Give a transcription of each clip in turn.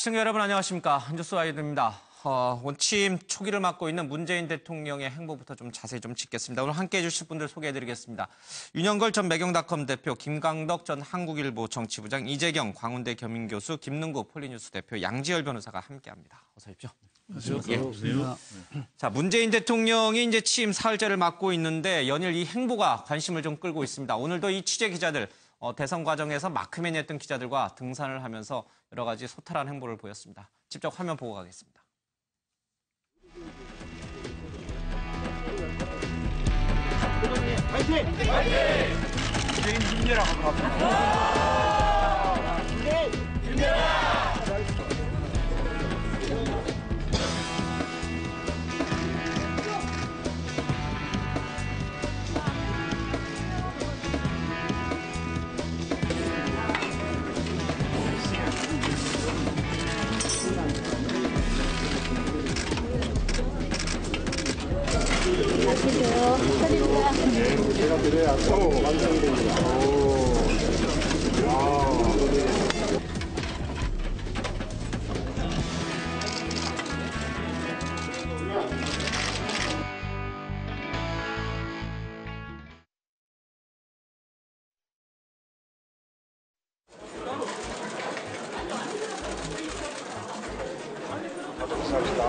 시청자 여러분 안녕하십니까. 한주수 아이들입니다. 취임 초기를 맡고 있는 문재인 대통령의 행보부터 좀 자세히 좀 짚겠습니다. 오늘 함께해 주실 분들 소개해드리겠습니다. 윤영걸 전 매경닷컴 대표, 김강덕 전 한국일보 정치부장, 이재경 광운대 겸임교수, 김능구 폴리뉴스 대표, 양지열 변호사가 함께합니다. 어서 오십시오. 안녕하세요. 자, 문재인 대통령이 이제 취임 사흘째를 맡고 있는데 연일 이 행보가 관심을 좀 끌고 있습니다. 오늘도 이 취재 기자들, 대선 과정에서 마크맨이 했던 기자들과 등산을 하면서 여러 가지 소탈한 행보를 보였습니다. 직접 화면 보고 가겠습니다. 파이팅! 파이팅! 문재인 힘내라 갑니다. 문재인 힘내라! 제가 드려야 또 완성이 됩니다. 감사합니다.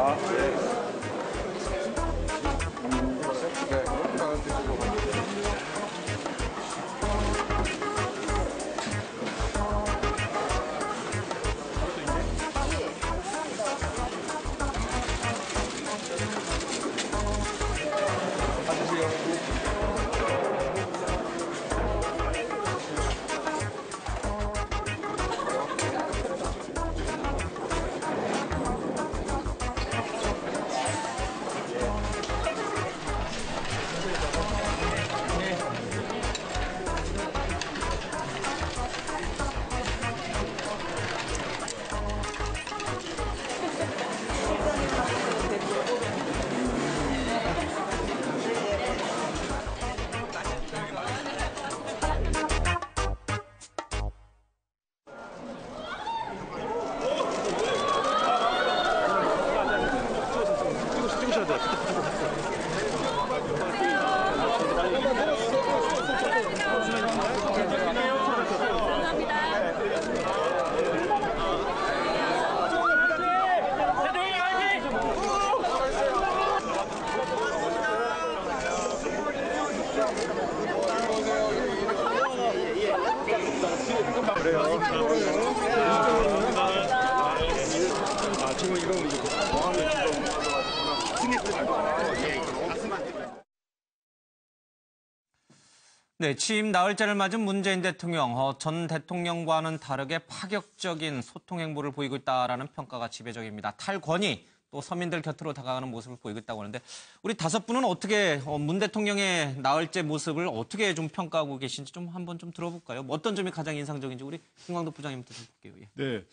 네, 취임 나흘째를 맞은 문재인 대통령, 전 대통령과는 다르게 파격적인 소통 행보를 보이고 있다라는 평가가 지배적입니다. 탈권위, 또 서민들 곁으로 다가가는 모습을 보이고 있다고 하는데 우리 다섯 분은 어떻게 문 대통령의 나흘째 모습을 어떻게 좀 평가하고 계신지 좀 한번 좀 들어볼까요? 어떤 점이 가장 인상적인지 우리 김광덕 부장님부터 좀 볼게요. 예. 네.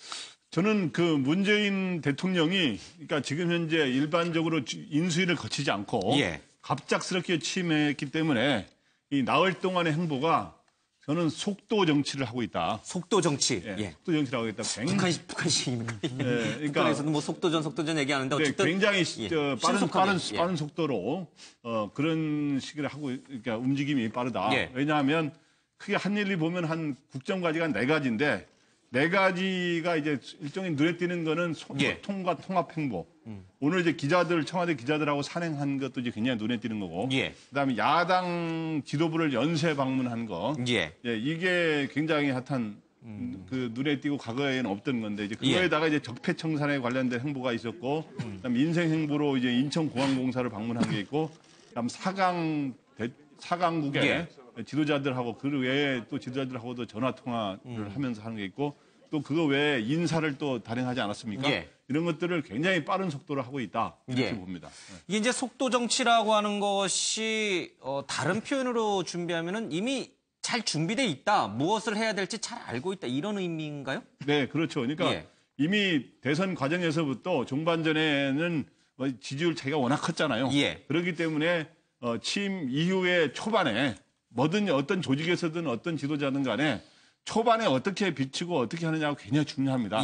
저는 그 문재인 대통령이 그러니까 지금 현재 일반적으로 인수위를 거치지 않고 갑작스럽게 취임했기 때문에 이 나흘 동안의 행보가 저는 속도 정치를 하고 있다. 속도 정치. 예. 속도 정치를 하고 있다. 북한식입니까? 예. 그러니까 북한에서도 뭐 속도전 얘기하는데 어쨌든 굉장히 빠른 속도로 그런 식으로 하고 그러니까 움직임이 빠르다. 왜냐하면 크게 한일이 보면 한 국정과제가 4가지인데 4가지가 이제 일종의 눈에 띄는 거는 소통과 통합 행보. 오늘 이제 청와대 기자들하고 산행한 것도 이제 굉장히 눈에 띄는 거고. 그다음에 야당 지도부를 연쇄 방문한 거. 이게 굉장히 핫한 그 눈에 띄고 과거에는 없던 건데 이제 그거에다가 이제 적폐청산에 관련된 행보가 있었고, 그다음에 인생 행보로 이제 인천공항공사를 방문한 게 있고, 그다음 사강국의 지도자들하고 그 외에 또 지도자들하고도 전화 통화를 하면서 하는 게 있고 또 그거 외에 인사를 또 단행하지 않았습니까? 이런 것들을 굉장히 빠른 속도로 하고 있다 이렇게 봅니다. 이게 이제 속도 정치라고 하는 것이 다른 표현으로 준비하면은 이미 잘 준비돼 있다, 무엇을 해야 될지 잘 알고 있다 이런 의미인가요? 네, 그렇죠. 그러니까 이미 대선 과정에서부터 종반전에는 지지율 차이가 워낙 컸잖아요. 그렇기 때문에 취임 이후에 초반에 뭐든 어떤 조직에서든 어떤 지도자든 간에 초반에 어떻게 비치고 어떻게 하느냐가 굉장히 중요합니다.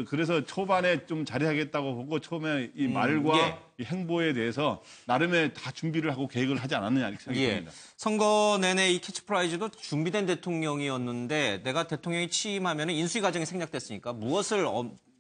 그래서 초반에 좀 잘해야겠다고 보고 처음에 이 말과 이 행보에 대해서 나름의 다 준비를 하고 계획을 하지 않았느냐 이렇게 생각합니다. 선거 내내 이 캐치프라이즈도 준비된 대통령이었는데 내가 대통령이 취임하면 인수위 과정이 생략됐으니까 무엇을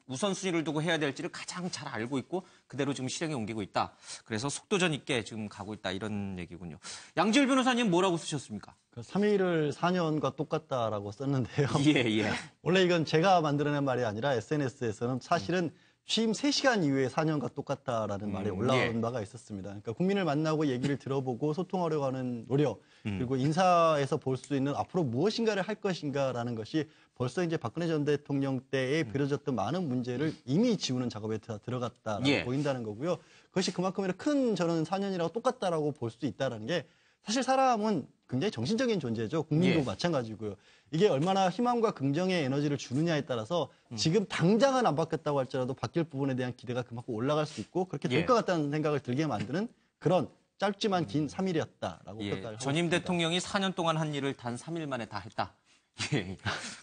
우선순위를 두고 해야 될지를 가장 잘 알고 있고 그대로 지금 실행에 옮기고 있다. 그래서 속도전 있게 지금 가고 있다. 이런 얘기군요. 양지열 변호사님 뭐라고 쓰셨습니까? 3일을 4년과 똑같다라고 썼는데요. 예. 원래 이건 제가 만들어낸 말이 아니라 SNS에서는 사실은 취임 3시간 이후에 4년과 똑같다라는 말이 올라온 바가 있었습니다. 그러니까 국민을 만나고 얘기를 들어보고 소통하려고 하는 노력, 그리고 인사에서 볼 수 있는 앞으로 무엇인가를 할 것인가라는 것이 벌써 이제 박근혜 전 대통령 때에 벌어졌던 많은 문제를 이미 지우는 작업에 다 들어갔다라고 보인다는 거고요. 그것이 그만큼이나 큰 저는 4년이라고 똑같다라고 볼 수 있다는 게 사실 사람은 굉장히 정신적인 존재죠. 국민도 마찬가지고요. 이게 얼마나 희망과 긍정의 에너지를 주느냐에 따라서 지금 당장은 안 바뀌었다고 할지라도 바뀔 부분에 대한 기대가 그만큼 올라갈 수 있고 그렇게 될 것 같다는 생각을 들게 만드는 그런 짧지만 긴 3일이었다라고 평가를 하고 전임 있습니다. 대통령이 4년 동안 한 일을 단 3일 만에 다 했다.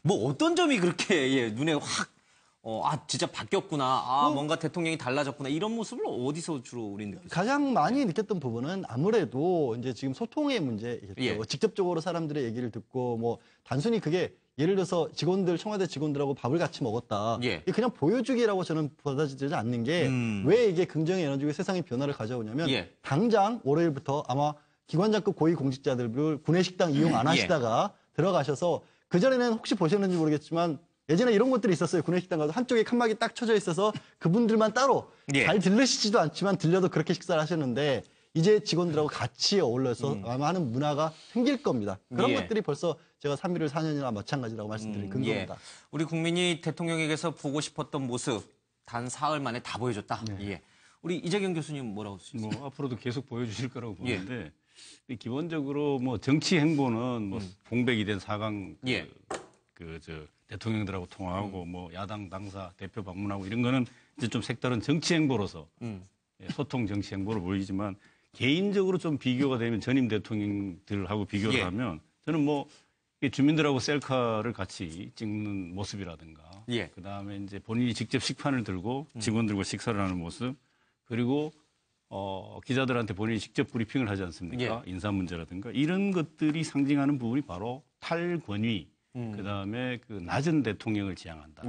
뭐 어떤 점이 그렇게 눈에 확 진짜 바뀌었구나. 뭔가 대통령이 달라졌구나. 이런 모습을 어디서 주로 우리 느꼈어요? 가장 많이 느꼈던 부분은 아무래도 이제 지금 소통의 문제겠죠. 직접적으로 사람들의 얘기를 듣고 뭐 단순히 그게 예를 들어서 청와대 직원들하고 밥을 같이 먹었다. 이게 그냥 보여주기라고 저는 받아들이지 않는 게 왜 이게 긍정의 에너지고 세상의 변화를 가져오냐면 당장 월요일부터 아마 기관장급 고위공직자들 구내식당 이용 안 하시다가 들어가셔서 그전에는 혹시 보셨는지 모르겠지만 예전에 이런 것들이 있었어요. 구내식당 가서 한쪽에 칸막이 딱 쳐져 있어서 그분들만 따로 잘 들르시지도 않지만 들려도 그렇게 식사를 하셨는데 이제 직원들하고 같이 어울려서 아마 하는 문화가 생길 겁니다. 그런 것들이 벌써 제가 3일을 4년이나 마찬가지라고 말씀드린 근거입니다. 우리 국민이 대통령에게서 보고 싶었던 모습 단 사흘 만에 다 보여줬다. 우리 이재경 교수님 뭐라고 쓰시죠? 뭐 앞으로도 계속 보여주실 거라고 보는데 기본적으로 뭐 정치 행보는 뭐 공백이 된 4강 대통령들하고 통화하고 뭐 야당 당사 대표 방문하고 이런 거는 이제 좀 색다른 정치 행보로서 소통 정치 행보로 보이지만 개인적으로 좀 비교가 되면 전임 대통령들하고 비교를 하면 저는 뭐 주민들하고 셀카를 같이 찍는 모습이라든가 그다음에 이제 본인이 직접 식판을 들고 직원들과 식사를 하는 모습 그리고 기자들한테 본인이 직접 브리핑을 하지 않습니까? 인사 문제라든가 이런 것들이 상징하는 부분이 바로 탈권위 그다음에 그 낮은 대통령을 지향한다.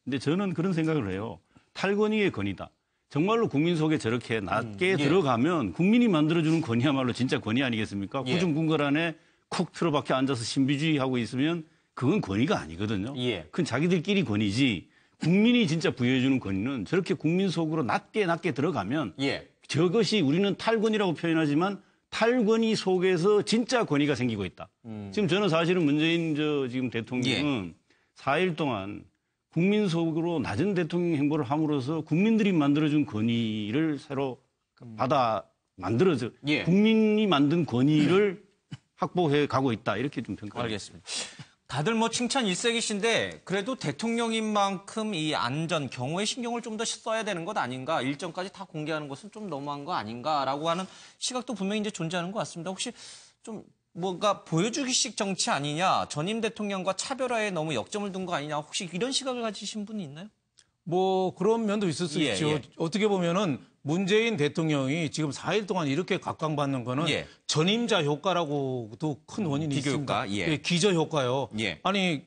근데 저는 그런 생각을 해요. 탈권위의 권위다. 정말로 국민 속에 저렇게 낮게 들어가면 국민이 만들어주는 권위야말로 진짜 권위 아니겠습니까? 구중궁궐 안에 콕 틀어박혀 앉아서 신비주의하고 있으면 그건 권위가 아니거든요. 그건 자기들끼리 권위지 국민이 진짜 부여해주는 권위는 저렇게 국민 속으로 낮게 들어가면 저것이 우리는 탈권위라고 표현하지만 탈권위 속에서 진짜 권위가 생기고 있다. 지금 저는 사실은 문재인 지금 대통령은 4일 동안 국민 속으로 낮은 대통령 행보를 함으로써 국민들이 만들어준 권위를 새로 만들어서 국민이 만든 권위를 확보해 가고 있다. 이렇게 좀 평가합니다. 알겠습니다. 다들 뭐 칭찬 일색이신데 그래도 대통령인 만큼 이 안전, 경호에 신경을 좀 더 써야 되는 것 아닌가, 일정까지 다 공개하는 것은 좀 너무한 거 아닌가라고 하는 시각도 분명히 이제 존재하는 것 같습니다. 혹시 좀 뭔가 보여주기식 정치 아니냐, 전임 대통령과 차별화에 너무 역점을 둔 거 아니냐, 혹시 이런 시각을 가지신 분이 있나요? 뭐 그런 면도 있을 수 있죠. 어떻게 보면은 문재인 대통령이 지금 4일 동안 이렇게 각광받는 거는 전임자 효과라고도 큰 원인이 있습니다. 기저 효과요. 아니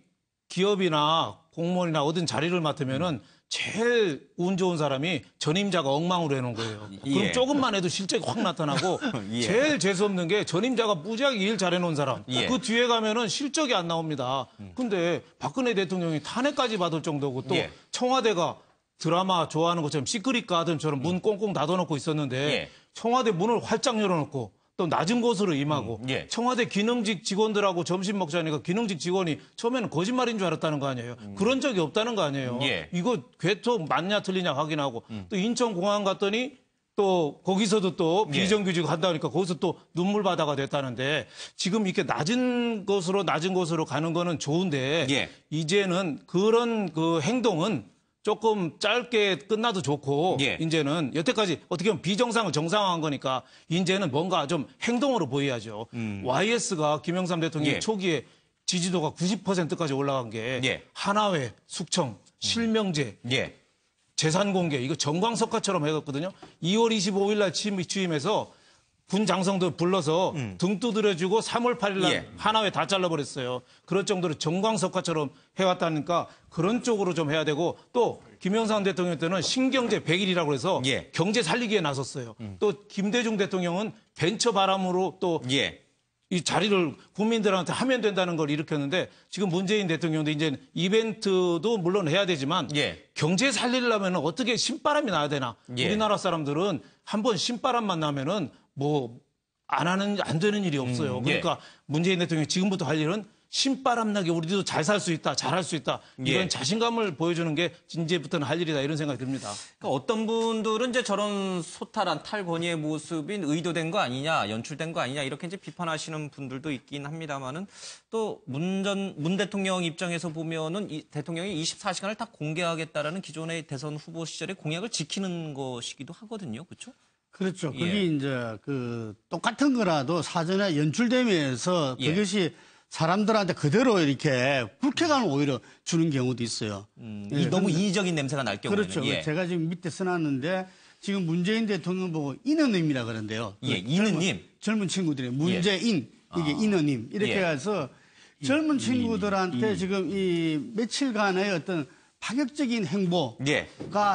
기업이나 공무원이나 어떤 자리를 맡으면은 제일 운 좋은 사람이 전임자가 엉망으로 해놓은 거예요. 그럼 조금만 해도 실적이 확 나타나고 제일 재수없는 게 전임자가 무지하게 일 잘해놓은 사람. 그 뒤에 가면은 실적이 안 나옵니다. 근데 박근혜 대통령이 탄핵까지 받을 정도고 또 청와대가 드라마 좋아하는 것처럼 시크릿 가든처럼 문 꽁꽁 닫아놓고 있었는데 청와대 문을 활짝 열어놓고 또 낮은 곳으로 임하고 청와대 기능직 직원들하고 점심 먹자니까 기능직 직원이 처음에는 거짓말인 줄 알았다는 거 아니에요. 그런 적이 없다는 거 아니에요. 이거 궤토 맞냐 틀리냐 확인하고 또 인천공항 갔더니 또 거기서도 또 비정규직 한다니까 거기서 또 눈물바다가 됐다는데 지금 이렇게 낮은 곳으로 가는 거는 좋은데 이제는 그런 그 행동은 조금 짧게 끝나도 좋고 이제는 여태까지 어떻게 보면 비정상을 정상화한 거니까 이제는 뭔가 좀 행동으로 보여야죠. YS가 김영삼 대통령 초기에 지지도가 90%까지 올라간 게 하나회, 숙청 실명제, 예. 재산 공개 이거 정광석화처럼 해갔거든요. 2월 25일 날 취임해서 군 장성들 불러서 등 두드려주고 3월 8일 날 예. 하나회 다 잘라버렸어요. 그럴 정도로 정광석화처럼 해왔다니까 그런 쪽으로 좀 해야 되고 또 김영삼 대통령 때는 신경제 100일이라고 해서 예. 경제 살리기에 나섰어요. 또 김대중 대통령은 벤처 바람으로 또 예. 이 자리를 국민들한테 하면 된다는 걸 일으켰는데 지금 문재인 대통령도 이제 이벤트도 물론 해야 되지만 예. 경제 살리려면 어떻게 신바람이 나야 되나? 예. 우리나라 사람들은 한번 신바람만 나면은 뭐 안 되는 일이 없어요. 그러니까 문재인 대통령이 지금부터 할 일은 신바람 나게 우리도 잘 살 수 있다, 잘할 수 있다. 이런 예. 자신감을 보여주는 게 이제부터는 할 일이다 이런 생각이 듭니다. 그러니까 어떤 분들은 이제 저런 소탈한 탈권위의 모습이 의도된 거 아니냐, 연출된 거 아니냐 이렇게 이제 비판하시는 분들도 있긴 합니다만은 또 문 대통령 입장에서 보면은 이 대통령이 24시간을 다 공개하겠다라는 기존의 대선 후보 시절의 공약을 지키는 것이기도 하거든요, 그렇죠? 그렇죠. 예. 그게 이제 그 똑같은 거라도 사전에 연출되면서 예. 그것이 사람들한테 그대로 이렇게 불쾌감을 오히려 주는 경우도 있어요. 예, 너무 그런데- 이의적인 냄새가 날 경우에는. 그렇죠. 예. 제가 지금 밑에 써놨는데 지금 문재인 대통령 보고 인어님이라 그러는데요. 예, 인어님. 젊은 친구들이 문재인 이게 인어님 이렇게 예. 해서 젊은 친구들한테 지금 이 며칠간의 어떤 파격적인 행보가 예.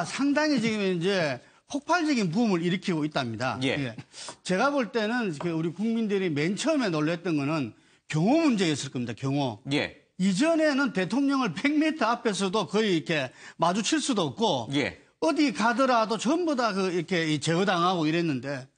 상당히 지금 이제 폭발적인 붐을 일으키고 있답니다. 예. 제가 볼 때는 그 우리 국민들이 맨 처음에 놀랐던 거는 경호 문제였을 겁니다. 경호. 예. 이전에는 대통령을 100m 앞에서도 거의 이렇게 마주칠 수도 없고 예. 어디 가더라도 전부 다 이렇게 제어당하고 이랬는데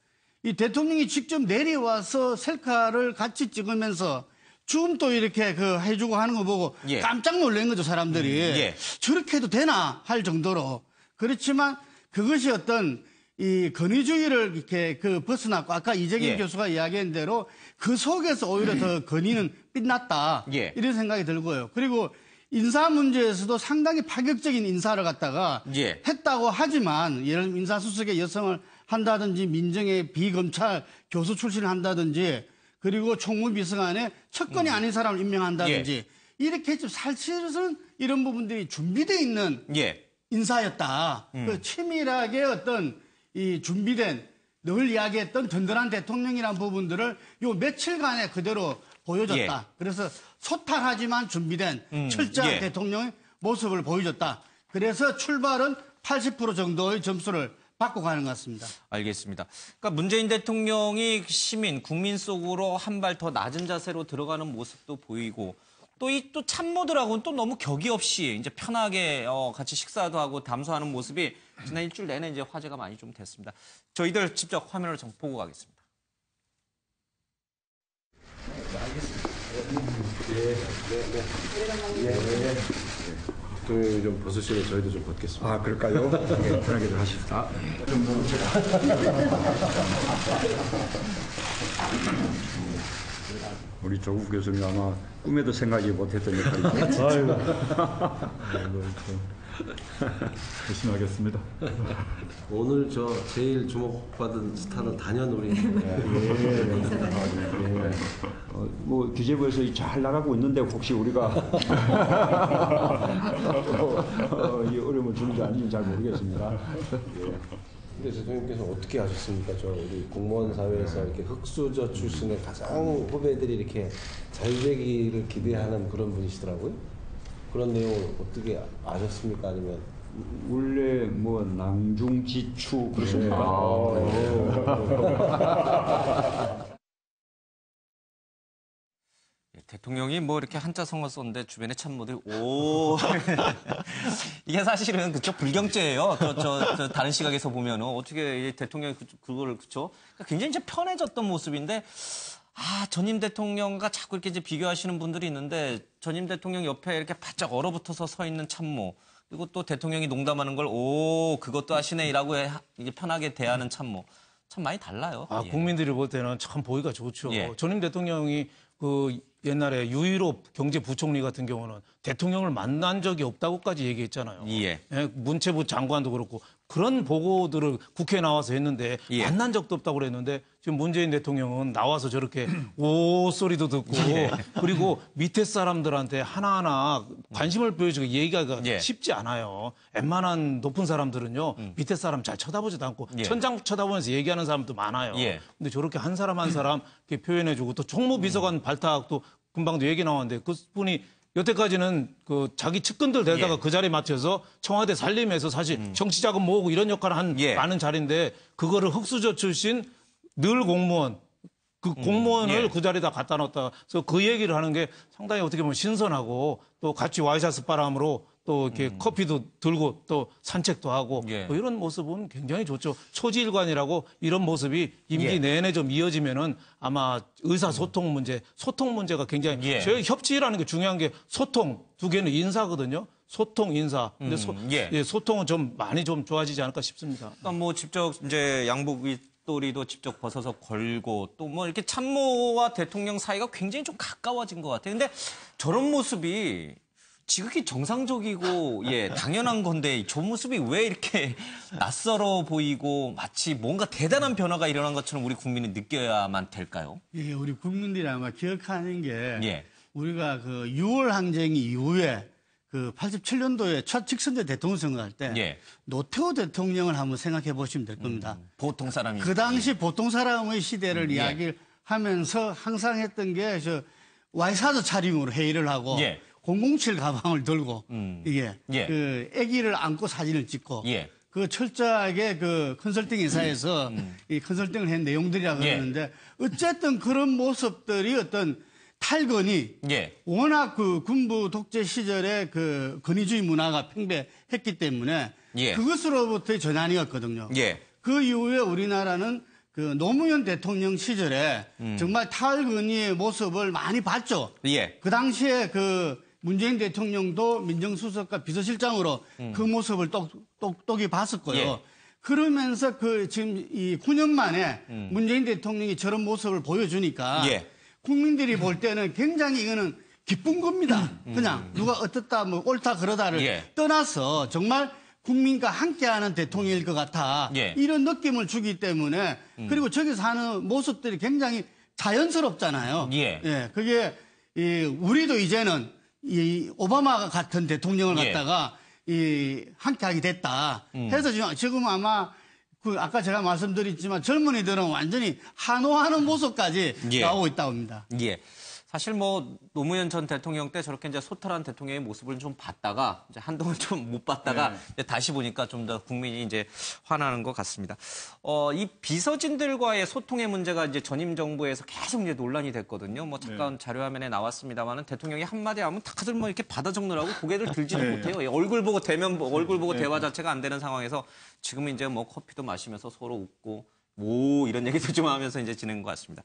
이 대통령이 직접 내려와서 셀카를 같이 찍으면서 줌도 이렇게 해주고 하는 거 보고 예. 깜짝 놀란 거죠, 사람들이. 예. 저렇게 해도 되나 할 정도로. 그렇지만 그것이 어떤 이 권위주의를 이렇게 벗어났고 아까 이재경 예. 교수가 이야기한 대로 그 속에서 오히려 더 권위는 빛났다. 예. 이런 생각이 들고요. 그리고 인사 문제에서도 상당히 파격적인 인사를 갖다가 예. 했다고 하지만 예를 들면 인사수석에 여성을 한다든지 민정의 비검찰 교수 출신을 한다든지 그리고 총무비서관에 척건이 아닌 사람을 임명한다든지 이렇게 했지만 사실은 이런 부분들이 준비되어 있는 예. 인사였다. 그 치밀하게 어떤 이 준비된 늘 이야기했던 든든한 대통령이라는 부분들을 요 며칠간에 그대로 보여줬다. 예. 그래서 소탈하지만 준비된 철저한 예. 대통령의 모습을 보여줬다. 그래서 출발은 80% 정도의 점수를 받고 가는 것 같습니다. 알겠습니다. 그러니까 문재인 대통령이 시민, 국민 속으로 한 발 더 낮은 자세로 들어가는 모습도 보이고 또 이 또 참모들하고는 또 너무 격이 없이 이제 편하게 같이 식사도 하고 담소하는 모습이 지난 일주일 내내 이제 화제가 많이 좀 됐습니다. 저희들 직접 화면을 좀 보고 가겠습니다. 대통령이 좀 벗으시면 저희도 좀 벗겠습니다. 아, 그럴까요? 네, 편하게 좀 하십시다. 우리 조국 교수님 아마 꿈에도 생각이 못했던 역할이죠. 열심히 하겠습니다. 오늘 제일 주목받은 스타는 단연우리. 뭐 기재부에서 잘 나가고 있는데 혹시 우리가 이 어려움을 주는지 아닌지 잘 모르겠습니다. 근데 대통령께서 어떻게 하셨습니까? 우리 공무원 사회에서 이렇게 흑수저 출신의 가장 후배들이 이렇게 잘 되기를 기대하는 그런 분이시더라고요. 그런 내용을 어떻게 아셨습니까? 아니면 원래 뭐 낭중지추 그렇습니까? 대통령이 뭐 이렇게 한자성어 썼는데 주변에 참모들 오 이게 사실은 그쵸 불경죄예요. 저 다른 시각에서 보면은 어떻게 대통령이 그걸 그쵸 그러니까 굉장히 이제 편해졌던 모습인데 전임 대통령과 자꾸 이렇게 이제 비교하시는 분들이 있는데 전임 대통령 옆에 이렇게 바짝 얼어붙어서 서 있는 참모 그리고 또 대통령이 농담하는 걸 오 그것도 하시네라고 이게 편하게 대하는 참모 참 많이 달라요. 예. 국민들이 볼 때는 참 보기가 좋죠. 예. 전임 대통령이 그 옛날에 유일호 경제부총리 같은 경우는 대통령을 만난 적이 없다고까지 얘기했잖아요. 예. 문체부 장관도 그렇고 그런 보고들을 국회에 나와서 했는데 만난 적도 없다고 그랬는데 지금 문재인 대통령은 나와서 저렇게 오 소리도 듣고 그리고 밑에 사람들한테 하나하나 관심을 보여주고 얘기가 쉽지 않아요. 웬만한 높은 사람들은요. 밑에 사람 잘 쳐다보지도 않고 천장 쳐다보면서 얘기하는 사람도 많아요. 근데 저렇게 한 사람 한 사람 이렇게 표현해주고 또 총무비서관 발탁도 금방도 얘기 나왔는데 그분이 여태까지는 그 자기 측근들 데려다가 그 자리에 맞춰서 청와대 살림에서 사실 정치자금 모으고 이런 역할을 한 많은 자리인데 그거를 흑수저 출신 늘 공무원 그 공무원을 그 자리에다 갖다 놨다. 그래서 그 얘기를 하는 게 상당히 어떻게 보면 신선하고 또 같이 와이셔츠 바람으로 또 이렇게 커피도 들고 또 산책도 하고 뭐 이런 모습은 굉장히 좋죠. 초지일관이라고 이런 모습이 임기 내내 좀 이어지면은 아마 의사소통 문제, 소통 문제가 굉장히 저희 협치라는 게 중요한 게 소통 두 개는 인사거든요. 소통, 인사. 근데 소통은 좀 많이 좀 좋아지지 않을까 싶습니다. 그러니까 뭐 직접 이제 양복 윗도리도 직접 벗어서 걸고 또 뭐 이렇게 참모와 대통령 사이가 굉장히 좀 가까워진 것 같아요. 근데 저런 모습이 지극히 정상적이고 당연한 건데 저 모습이 왜 이렇게 낯설어 보이고 마치 뭔가 대단한 변화가 일어난 것처럼 우리 국민이 느껴야만 될까요? 예, 우리 국민들이 아마 기억하는 게 우리가 그 6월 항쟁 이후에 그 87년도에 첫 직선제 대통령 선거할 때 노태우 대통령을 한번 생각해 보시면 될 겁니다. 보통 사람이 그 당시 보통 사람의 시대를 이야기를 하면서 항상 했던 게 저 와이사드 차림으로 회의를 하고 007 가방을 들고 그 아기를 안고 사진을 찍고 그 철저하게 그 컨설팅 회사에서 이 컨설팅을 한 내용들이라고 그러는데 어쨌든 그런 모습들이 어떤 탈건이 워낙 그 군부 독재 시절에 그 권위주의 문화가 팽배했기 때문에 그것으로부터의 전환이었거든요. 그 이후에 우리나라는 그 노무현 대통령 시절에 정말 탈건위의 모습을 많이 봤죠. 그 당시에 그 문재인 대통령도 민정수석과 비서실장으로 그 모습을 똑똑히 봤었고요. 그러면서 그 지금 이 9년 만에 문재인 대통령이 저런 모습을 보여주니까 국민들이 볼 때는 굉장히 이거는 기쁜 겁니다. 그냥 누가 어떻다 뭐 옳다 그러다를 떠나서 정말 국민과 함께하는 대통령일 것 같아. 이런 느낌을 주기 때문에 그리고 저기서 하는 모습들이 굉장히 자연스럽잖아요. 그게 우리도 이제는 이 오바마 같은 대통령을 갖다가 함께하게 됐다. 해서 지금 아마 그 아까 제가 말씀드렸지만 젊은이들은 완전히 환호하는 모습까지 나오고 있다고 합니다. 사실 뭐 노무현 전 대통령 때 저렇게 이제 소탈한 대통령의 모습을 좀 봤다가 이제 한동안 좀 못 봤다가 이제 다시 보니까 좀 더 국민이 이제 화나는 것 같습니다. 이 비서진들과의 소통의 문제가 이제 전임 정부에서 계속 이제 논란이 됐거든요. 뭐 잠깐 자료화면에 나왔습니다만은 대통령이 한마디 하면 다들 뭐 이렇게 받아 적느라고 고개를 들지도 못해요. 얼굴 보고 대화 자체가 안 되는 상황에서 지금 이제 뭐 커피도 마시면서 서로 웃고 뭐 이런 얘기도 좀 하면서 이제 지낸 것 같습니다.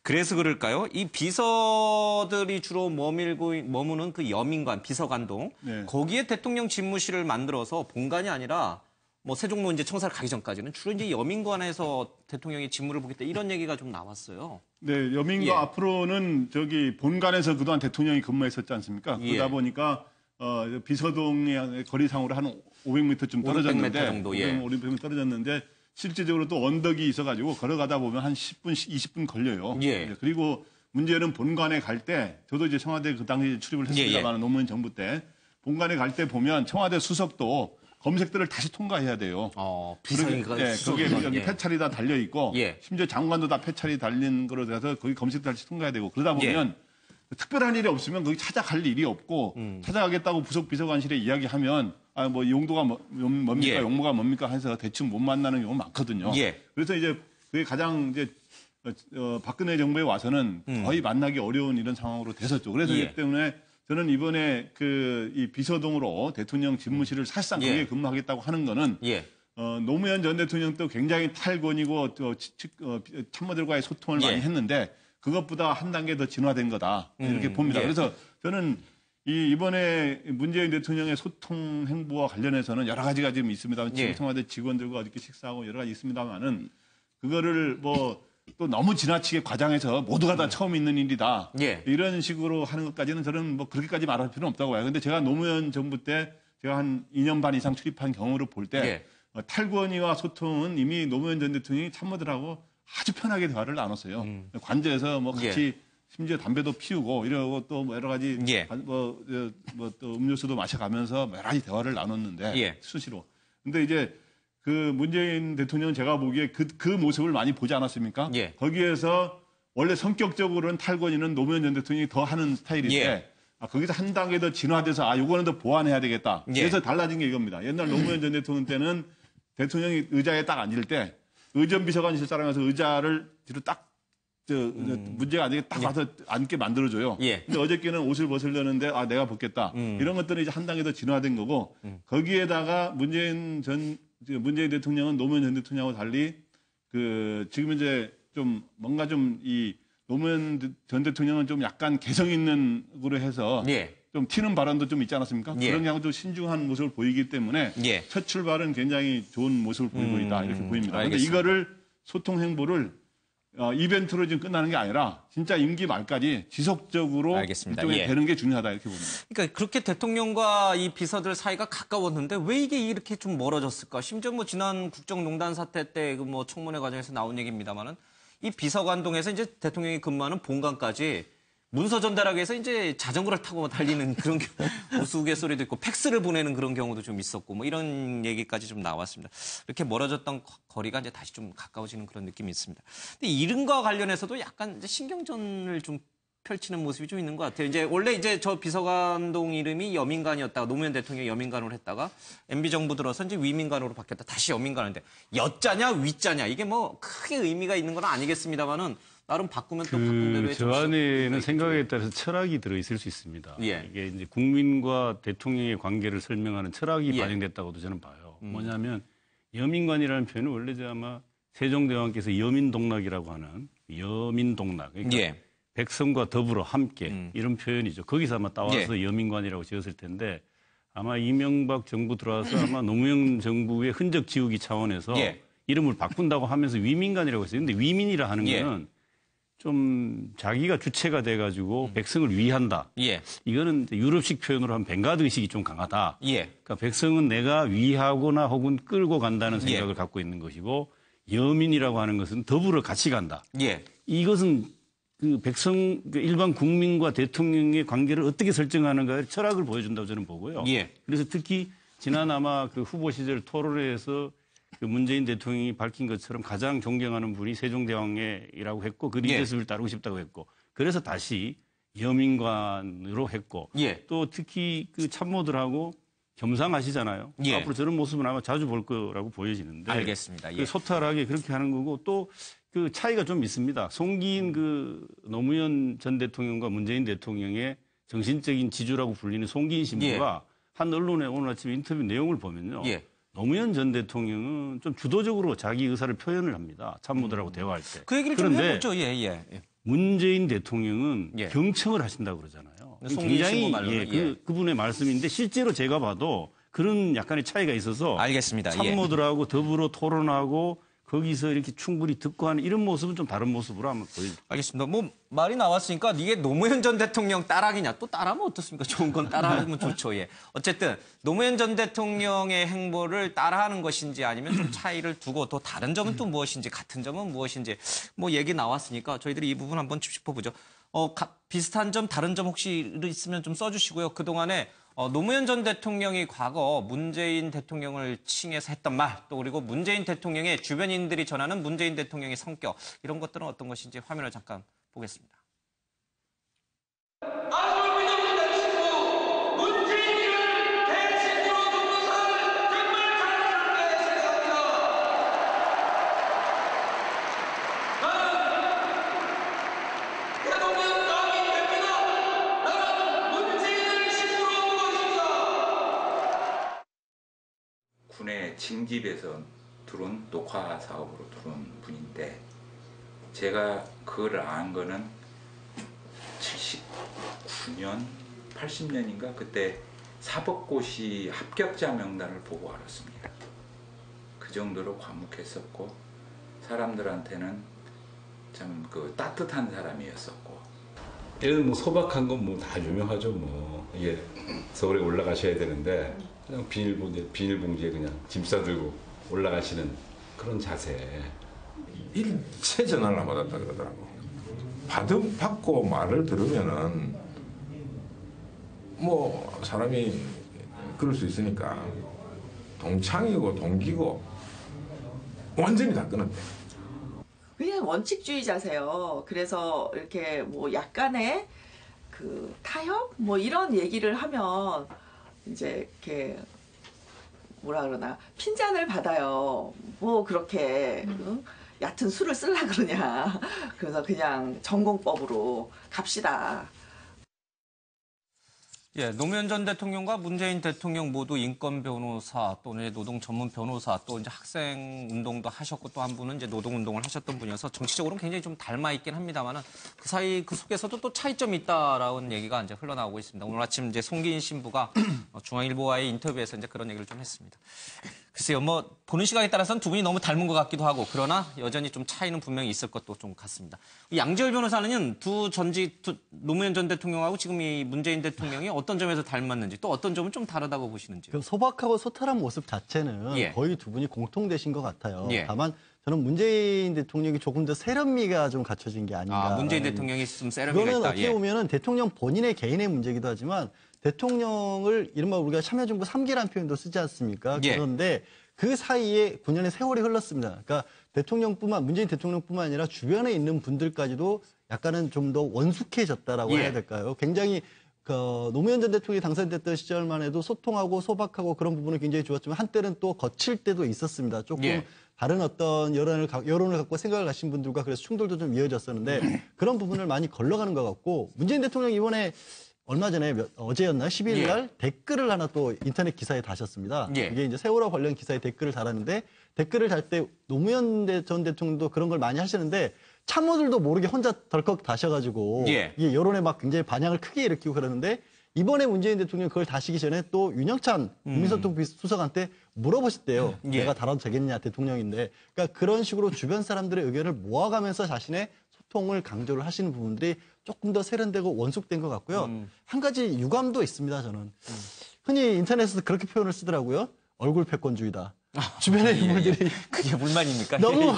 그래서 그럴까요? 이 비서들이 주로 머무는 그 여민관, 비서관동 거기에 대통령 집무실을 만들어서 본관이 아니라 뭐 세종로 이제 청사를 가기 전까지는 주로 이제 여민관에서 대통령이 직무를 보겠다 이런 얘기가 좀 나왔어요. 네, 여민관 앞으로는 저기 본관에서 그동안 대통령이 근무했었지 않습니까? 그러다 보니까 비서동의 거리상으로 한 500m쯤 떨어졌는데 500m 정도, 500m 떨어졌는데 실질적으로 또 언덕이 있어가지고 걸어가다 보면 한 10분, 20분 걸려요. 그리고 문제는 본관에 갈 때, 저도 이제 청와대 그 당시에 출입을 했습니다만 노무현 정부 때 본관에 갈 때 보면 청와대 수석도 검색들을 다시 통과해야 돼요. 비서니까 거기에 여기 패찰이 다 달려 있고 심지어 장관도 다 패찰이 달린 거로 돼서 거기 검색들 다시 통과해야 되고 그러다 보면 특별한 일이 없으면 거기 찾아갈 일이 없고 찾아가겠다고 부속 비서관실에 이야기하면 뭐 용도가 뭡니까 용무가 뭡니까 해서 대충 못 만나는 경우가 많거든요. 그래서 이제 그게 가장 이제 박근혜 정부에 와서는 거의 만나기 어려운 이런 상황으로 됐었죠. 그래서 이 때문에 저는 이번에 이 비서동으로 대통령 집무실을 사실상 거기에 근무하겠다고 하는 거는 노무현 전 대통령도 굉장히 탈권이고 참모들과의 소통을 많이 했는데 그것보다 한 단계 더 진화된 거다 이렇게 봅니다. 그래서 저는 이번에 문재인 대통령의 소통 행보와 관련해서는 여러 가지가 지금 있습니다만 청와대 직원들과 이렇게 식사하고 여러 가지 있습니다만은 그거를 뭐 또 너무 지나치게 과장해서 모두가 다 처음 있는 일이다 이런 식으로 하는 것까지는 저는 뭐 그렇게까지 말할 필요는 없다고 봐요. 근데 제가 노무현 정부 때 제가 한 2년 반 이상 출입한 경우를 볼 때 탈권위와 소통은 이미 노무현 전 대통령이 참모들하고 아주 편하게 대화를 나눴어요. 관저에서 뭐 같이 심지어 담배도 피우고 이러고 또 뭐 여러 가지 또 음료수도 마셔가면서 여러 가지 대화를 나눴는데 수시로. 근데 이제 그 문재인 대통령은 제가 보기에 그 모습을 많이 보지 않았습니까? 거기에서 원래 성격적으로는 탈권위는 노무현 전 대통령이 더 하는 스타일인데 거기서 한 단계 더 진화돼서 요거는 더 보완해야 되겠다. 그래서 달라진 게 이겁니다. 옛날 노무현 전 대통령 때는 대통령이 의자에 딱 앉을 때 의전비서관실 사람에서 의자를 뒤로 딱 문제가 안 되게 딱 와서 앉게 만들어줘요. 근데 어저께는 옷을 벗으려는데 내가 벗겠다. 이런 것들은 이제 한 단계 더 진화된 거고 거기에다가 문재인 대통령은 노무현 전 대통령하고 달리 지금 이제 좀 뭔가 좀 이 노무현 전 대통령은 좀 약간 개성 있는 으로 해서 좀 튀는 발언도 좀 있지 않았습니까? 그런 게 좀 신중한 모습을 보이기 때문에 첫 출발은 굉장히 좋은 모습을 보이고 있다 이렇게 보입니다. 그런데 이거를 소통 행보를 이벤트로 지금 끝나는 게 아니라 진짜 임기 말까지 지속적으로 이쪽에 되는 게 중요하다 이렇게 봅니다. 그러니까 그렇게 대통령과 이 비서들 사이가 가까웠는데 왜 이게 이렇게 좀 멀어졌을까? 심지어 뭐 지난 국정농단 사태 때 그 뭐 청문회 과정에서 나온 얘기입니다만은 이 비서관동에서 이제 대통령이 근무하는 본관까지 문서 전달하기 위해서 이제 자전거를 타고 달리는 그런 우스갯소리도 있고 팩스를 보내는 그런 경우도 좀 있었고 뭐 이런 얘기까지 좀 나왔습니다. 이렇게 멀어졌던 거리가 이제 다시 좀 가까워지는 그런 느낌이 있습니다. 근데 이른과 관련해서도 약간 이제 신경전을 좀 펼치는 모습이 좀 있는 것 같아요. 이제 원래 이제 저 비서관동 이름이 여민관이었다가 노무현 대통령이 여민관으로 했다가 MB 정부 들어서 이제 위민관으로 바뀌었다. 다시 여민관인데 여자냐 위자냐 이게 뭐 크게 의미가 있는 건 아니겠습니다만은 나름 바꾸면 또 바꾼 대로 저 안에는 생각에 따라서 철학이 들어 있을 수 있습니다. 이게 이제 국민과 대통령의 관계를 설명하는 철학이 반영됐다고도 저는 봐요. 뭐냐면 여민관이라는 표현은 원래 아마 세종대왕께서 여민동락이라고 하는 여민동락. 그러니까 백성과 더불어 함께 이런 표현이죠. 거기서 아마 따와서 여민관이라고 지었을 텐데 아마 이명박 정부 들어와서 아마 노무현 정부의 흔적 지우기 차원에서 이름을 바꾼다고 하면서 위민관이라고 했어요. 근데 위민이라 하는 거는 좀 자기가 주체가 돼가지고 백성을 위한다. 이거는 유럽식 표현으로 하면 벵가드 의식이 좀 강하다. 그러니까 백성은 내가 위하거나 혹은 끌고 간다는 생각을 갖고 있는 것이고 여민이라고 하는 것은 더불어 같이 간다. 이것은 그 백성, 일반 국민과 대통령의 관계를 어떻게 설정하는가의 철학을 보여준다고 저는 보고요. 그래서 특히 지난 아마 그 후보 시절 토론회에서 그 문재인 대통령이 밝힌 것처럼 가장 존경하는 분이 세종대왕이라고 했고 그 리더십을 따르고 싶다고 했고 그래서 다시 여민관으로 했고 또 특히 그 참모들하고 겸상하시잖아요. 앞으로 저런 모습은 아마 자주 볼 거라고 보여지는데 알겠습니다. 그 소탈하게 그렇게 하는 거고 또 그 차이가 좀 있습니다. 송기인 그 노무현 전 대통령과 문재인 대통령의 정신적인 지주라고 불리는 송기인 신부가 한 언론에 오늘 아침 인터뷰 내용을 보면요. 노무현 전 대통령은 좀 주도적으로 자기 의사를 표현을 합니다. 참모들하고 대화할 때. 그 얘기를 좀 해보죠. 문재인 대통령은 경청을 하신다고 그러잖아요. 굉장히 그분의 말씀인데 실제로 제가 봐도 그런 약간의 차이가 있어서 알겠습니다. 참모들하고 더불어 토론하고 거기서 이렇게 충분히 듣고 하는 이런 모습은 좀 다른 모습으로 한번 보여주세요. 알겠습니다. 뭐 말이 나왔으니까 이게 노무현 전 대통령 따라하기냐 또 따라하면 어떻습니까? 좋은 건 따라하면 좋죠. 어쨌든 노무현 전 대통령의 행보를 따라하는 것인지 아니면 좀 차이를 두고 또 다른 점은 또 무엇인지 같은 점은 무엇인지 뭐 얘기 나왔으니까 저희들이 이 부분 한번 짚어보죠. 비슷한 점 다른 점 혹시 있으면 좀 써주시고요. 그동안에 노무현 전 대통령이 과거 문재인 대통령을 칭해서 했던 말, 또 그리고 문재인 대통령의 주변인들이 전하는 문재인 대통령의 성격, 이런 것들은 어떤 것인지 화면을 잠깐 보겠습니다. 군의 징집에서 들어온 녹화 사업으로 들어온 분인데 제가 그거를 안 거는 79년, 80년인가 그때 사법고시 합격자 명단을 보고 알았습니다. 그 정도로 과묵했었고 사람들한테는 참 그 따뜻한 사람이었었고. 예를 뭐 소박한 건 뭐 다 유명하죠. 뭐 이게 서울에 올라가셔야 되는데 그냥 비닐봉지에 그냥 짐 싸들고 올라가시는 그런 자세. 일체 전화를 안 받았다 그러더라고. 받고 말을 들으면은 뭐 사람이 그럴 수 있으니까 동창이고 동기고 완전히 다 끊었대. 그냥 원칙주의자세요. 그래서 이렇게 뭐 약간의 그 타협 뭐 이런 얘기를 하면 이제 이렇게 뭐라 그러나 핀잔을 받아요. 뭐 그렇게 응? 얕은 수를 쓰려 그러냐. 그래서 그냥 전공법으로 갑시다. 예, 노무현 전 대통령과 문재인 대통령 모두 인권 변호사 또는 노동 전문 변호사 또 이제 학생 운동도 하셨고 또 한 분은 이제 노동 운동을 하셨던 분이어서 정치적으로는 굉장히 좀 닮아 있긴 합니다만은 그 사이 그 속에서도 또 차이점이 있다라는 얘기가 이제 흘러나오고 있습니다. 오늘 아침 이제 송기인 신부가 중앙일보와의 인터뷰에서 이제 그런 얘기를 좀 했습니다. 글쎄요, 뭐 보는 시각에 따라서는 두 분이 너무 닮은 것 같기도 하고 그러나 여전히 좀 차이는 분명히 있을 것도 좀 같습니다. 양지열 변호사는요, 노무현 전 대통령하고 지금 이 문재인 대통령이 어떤 점에서 닮았는지 또 어떤 점은 좀 다르다고 보시는지요? 그 소박하고 소탈한 모습 자체는 예. 거의 두 분이 공통되신 것 같아요. 예. 다만 저는 문재인 대통령이 조금 더 세련미가 좀 갖춰진 게 아닌가. 문재인 대통령이 좀 세련미가 그거는 있다. 어떻게 보면은 대통령 본인의 개인의 문제이기도 하지만 대통령을 이른바 우리가 참여정부 3기라는 표현도 쓰지 않습니까? 예. 그런데 그 사이에 9년의 세월이 흘렀습니다. 그러니까 문재인 대통령뿐만 아니라 주변에 있는 분들까지도 약간은 좀 더 원숙해졌다라고 예. 해야 될까요? 굉장히 노무현 전 대통령이 당선됐던 시절만 해도 소통하고 소박하고 그런 부분은 굉장히 좋았지만 한때는 또 거칠 때도 있었습니다. 조금 예. 다른 어떤 여론을 갖고 생각을 가신 분들과 그래서 충돌도 좀 이어졌었는데 그런 부분을 많이 걸러가는 것 같고 문재인 대통령 이번에 얼마 전에 어제였나요? 12일 날 댓글을 하나 또 인터넷 기사에 다셨습니다. 예. 이게 이제 세월호 관련 기사에 댓글을 달았는데 댓글을 달 때 노무현 전 대통령도 그런 걸 많이 하시는데 참모들도 모르게 혼자 덜컥 다셔가지고 예. 이게 여론에 막 굉장히 반향을 크게 일으키고 그러는데 이번에 문재인 대통령 그걸 다시기 전에 또 윤영찬 국민소통 수석한테 물어보셨대요. 예. 내가 달아도 되겠냐 대통령인데. 그러니까 그런 식으로 주변 사람들의 의견을 모아가면서 자신의 소통을 강조를 하시는 부분들이 조금 더 세련되고 원숙된 것 같고요. 한 가지 유감도 있습니다. 저는. 흔히 인터넷에서 그렇게 표현을 쓰더라고요. 얼굴 패권주의다. 주변의 인물들이 그게 불만입니까? 너무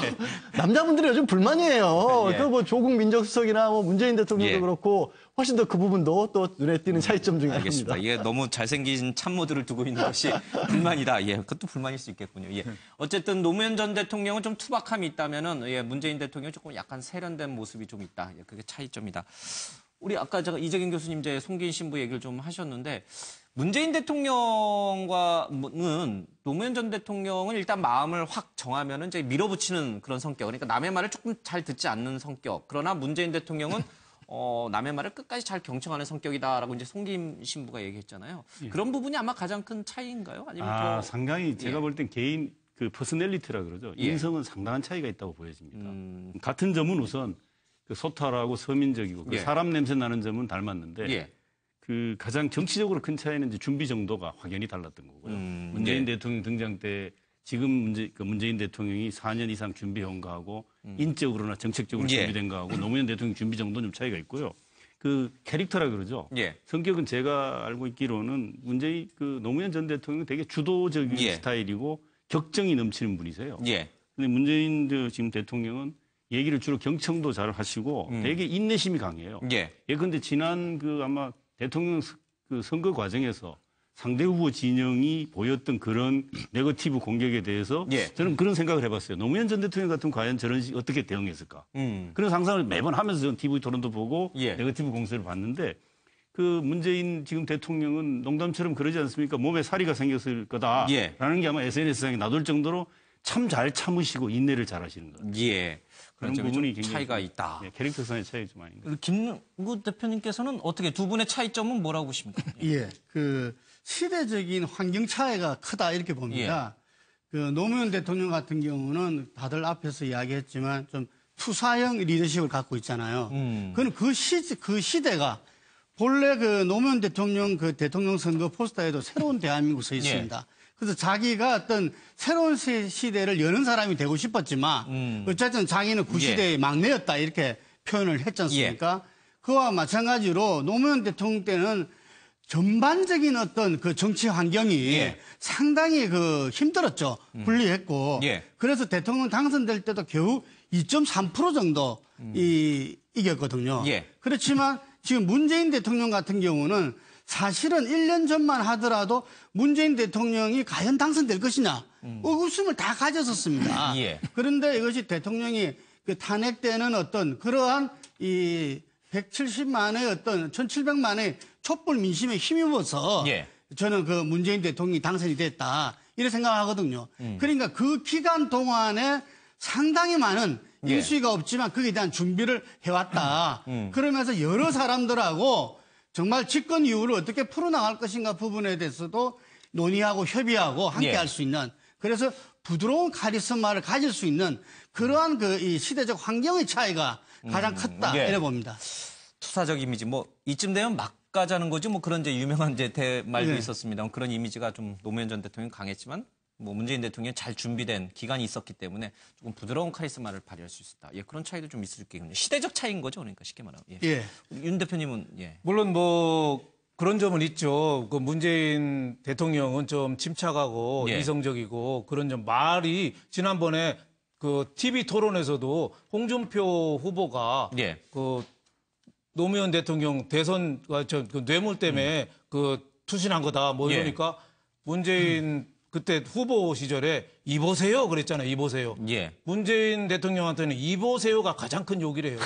남자분들이 요즘 불만이에요. 예. 그 뭐 조국 민정수석이나 뭐 문재인 대통령도 예. 그렇고 훨씬 더 그 부분도 또 눈에 띄는 차이점 중에 알겠습니다. 하나입니다. 예, 너무 잘생긴 참모들을 두고 있는 것이 불만이다. 예, 그것도 불만일 수 있겠군요. 예. 어쨌든 노무현 전 대통령은 좀 투박함이 있다면은 예, 문재인 대통령은 조금 약간 세련된 모습이 좀 있다. 예, 그게 차이점이다. 우리 아까 제가 이재경 교수님 이제 송기인 신부 얘기를 좀 하셨는데 문재인 대통령과는 노무현 전 대통령은 일단 마음을 확 정하면은 이제 밀어붙이는 그런 성격. 그러니까 남의 말을 조금 잘 듣지 않는 성격. 그러나 문재인 대통령은 남의 말을 끝까지 잘 경청하는 성격이다라고 이제 송기인 신부가 얘기했잖아요. 예. 그런 부분이 아마 가장 큰 차이인가요? 아니면 상당히 제가 볼 땐 개인 그 퍼스널리티라 그러죠. 예. 인성은 상당한 차이가 있다고 보여집니다. 같은 점은 우선 그 소탈하고 서민적이고 그 예. 사람 냄새 나는 점은 닮았는데 예. 그 가장 정치적으로 큰 차이는 이제 준비 정도가 확연히 달랐던 거고요. 문재인 대통령 등장 때 지금 문재인 대통령이 4년 이상 준비 해온거하고 인적으로나 정책적으로 예. 준비된 거하고 노무현 대통령 준비 정도는 좀 차이가 있고요. 그 캐릭터라 그러죠. 예. 성격은 제가 알고 있기로는 노무현 전 대통령은 되게 주도적인 예. 스타일이고 격정이 넘치는 분이세요. 예. 근데 문재인 지금 대통령은 얘기를 주로 경청도 잘 하시고 되게 인내심이 강해요. 예. 예컨대 지난 아마 대통령 선거 과정에서 상대 후보 진영이 보였던 그런 네거티브 공격에 대해서 예. 저는 그런 생각을 해봤어요. 노무현 전 대통령 같은 과연 저런 어떻게 대응했을까? 그런 상상을 매번 하면서 저는 TV 토론도 보고 예. 네거티브 공세를 봤는데 그 문재인 지금 대통령은 농담처럼 그러지 않습니까? 몸에 사리가 생겼을 거다라는 예. 게 아마 SNS상에 나돌 정도로 참 잘 참으시고 인내를 잘 하시는 거예요. 예. 그런 점이 부분이 좀 굉장히 차이가 있다. 예, 캐릭터상의 차이가 좀 아닌가. 김구 대표님께서는 어떻게 두 분의 차이점은 뭐라고 보십니까? 예, 그 시대적인 환경 차이가 크다 이렇게 봅니다. 그 노무현 대통령 같은 경우는 다들 앞에서 이야기했지만 좀 투사형 리더십을 갖고 있잖아요. 그건 그 시대가 본래 그 노무현 대통령 대통령 선거 포스터에도 새로운 대한민국 써 있습니다. 그래서 자기가 어떤 새로운 시대를 여는 사람이 되고 싶었지만 어쨌든 자기는 구시대의 막내였다 이렇게 표현을 했지 않습니까? 그와 마찬가지로 노무현 대통령 때는 전반적인 어떤 그 정치 환경이 예. 상당히 그 힘들었죠. 불리했고. 예. 그래서 대통령 당선될 때도 겨우 2.3% 정도 이겼거든요. 예. 그렇지만 지금 문재인 대통령 같은 경우는 사실은 1년 전만 하더라도 문재인 대통령이 과연 당선될 것이냐 의구심을 다 가졌었습니다. 예. 그런데 이것이 대통령이 그 탄핵되는 어떤 그러한 이 170만의 어떤 1,700만의 촛불 민심에 힘입어서 예. 저는 그 문재인 대통령이 당선이 됐다 이렇게 생각하거든요. 그러니까 그 기간 동안에 상당히 많은 예. 인수위가 없지만 거기에 대한 준비를 해왔다. 그러면서 여러 사람들하고 정말 집권 이후를 어떻게 풀어나갈 것인가 부분에 대해서도 논의하고 협의하고 함께 예. 할 수 있는 그래서 부드러운 카리스마를 가질 수 있는 그러한 그 이 시대적 환경의 차이가 가장 컸다 예. 이래 봅니다. 투사적 이미지 뭐 이쯤 되면 막 가자는 거지 뭐 그런 이제 유명한 이제 말도 예. 있었습니다. 그런 이미지가 좀 노무현 전 대통령 강했지만 뭐 문재인 대통령이 잘 준비된 기간이 있었기 때문에 조금 부드러운 카리스마를 발휘할 수 있었다. 예, 그런 차이도 좀 있을 게 있군요. 시대적 차이인 거죠, 그러니까 쉽게 말하면. 예. 예. 윤 대표님은 예. 물론 뭐 그런 점은 있죠. 그 문재인 대통령은 좀 침착하고 예. 이성적이고 그런 점 말이 지난번에 그 TV 토론에서도 홍준표 후보가 예. 그 노무현 대통령 대선 그 뇌물 때문에 그 투신한 거다 뭐 예. 이러니까 문재인 그때 후보 시절에 입으세요 그랬잖아요. 입으세요. 예. 문재인 대통령한테는 입으세요가 가장 큰 욕이래요.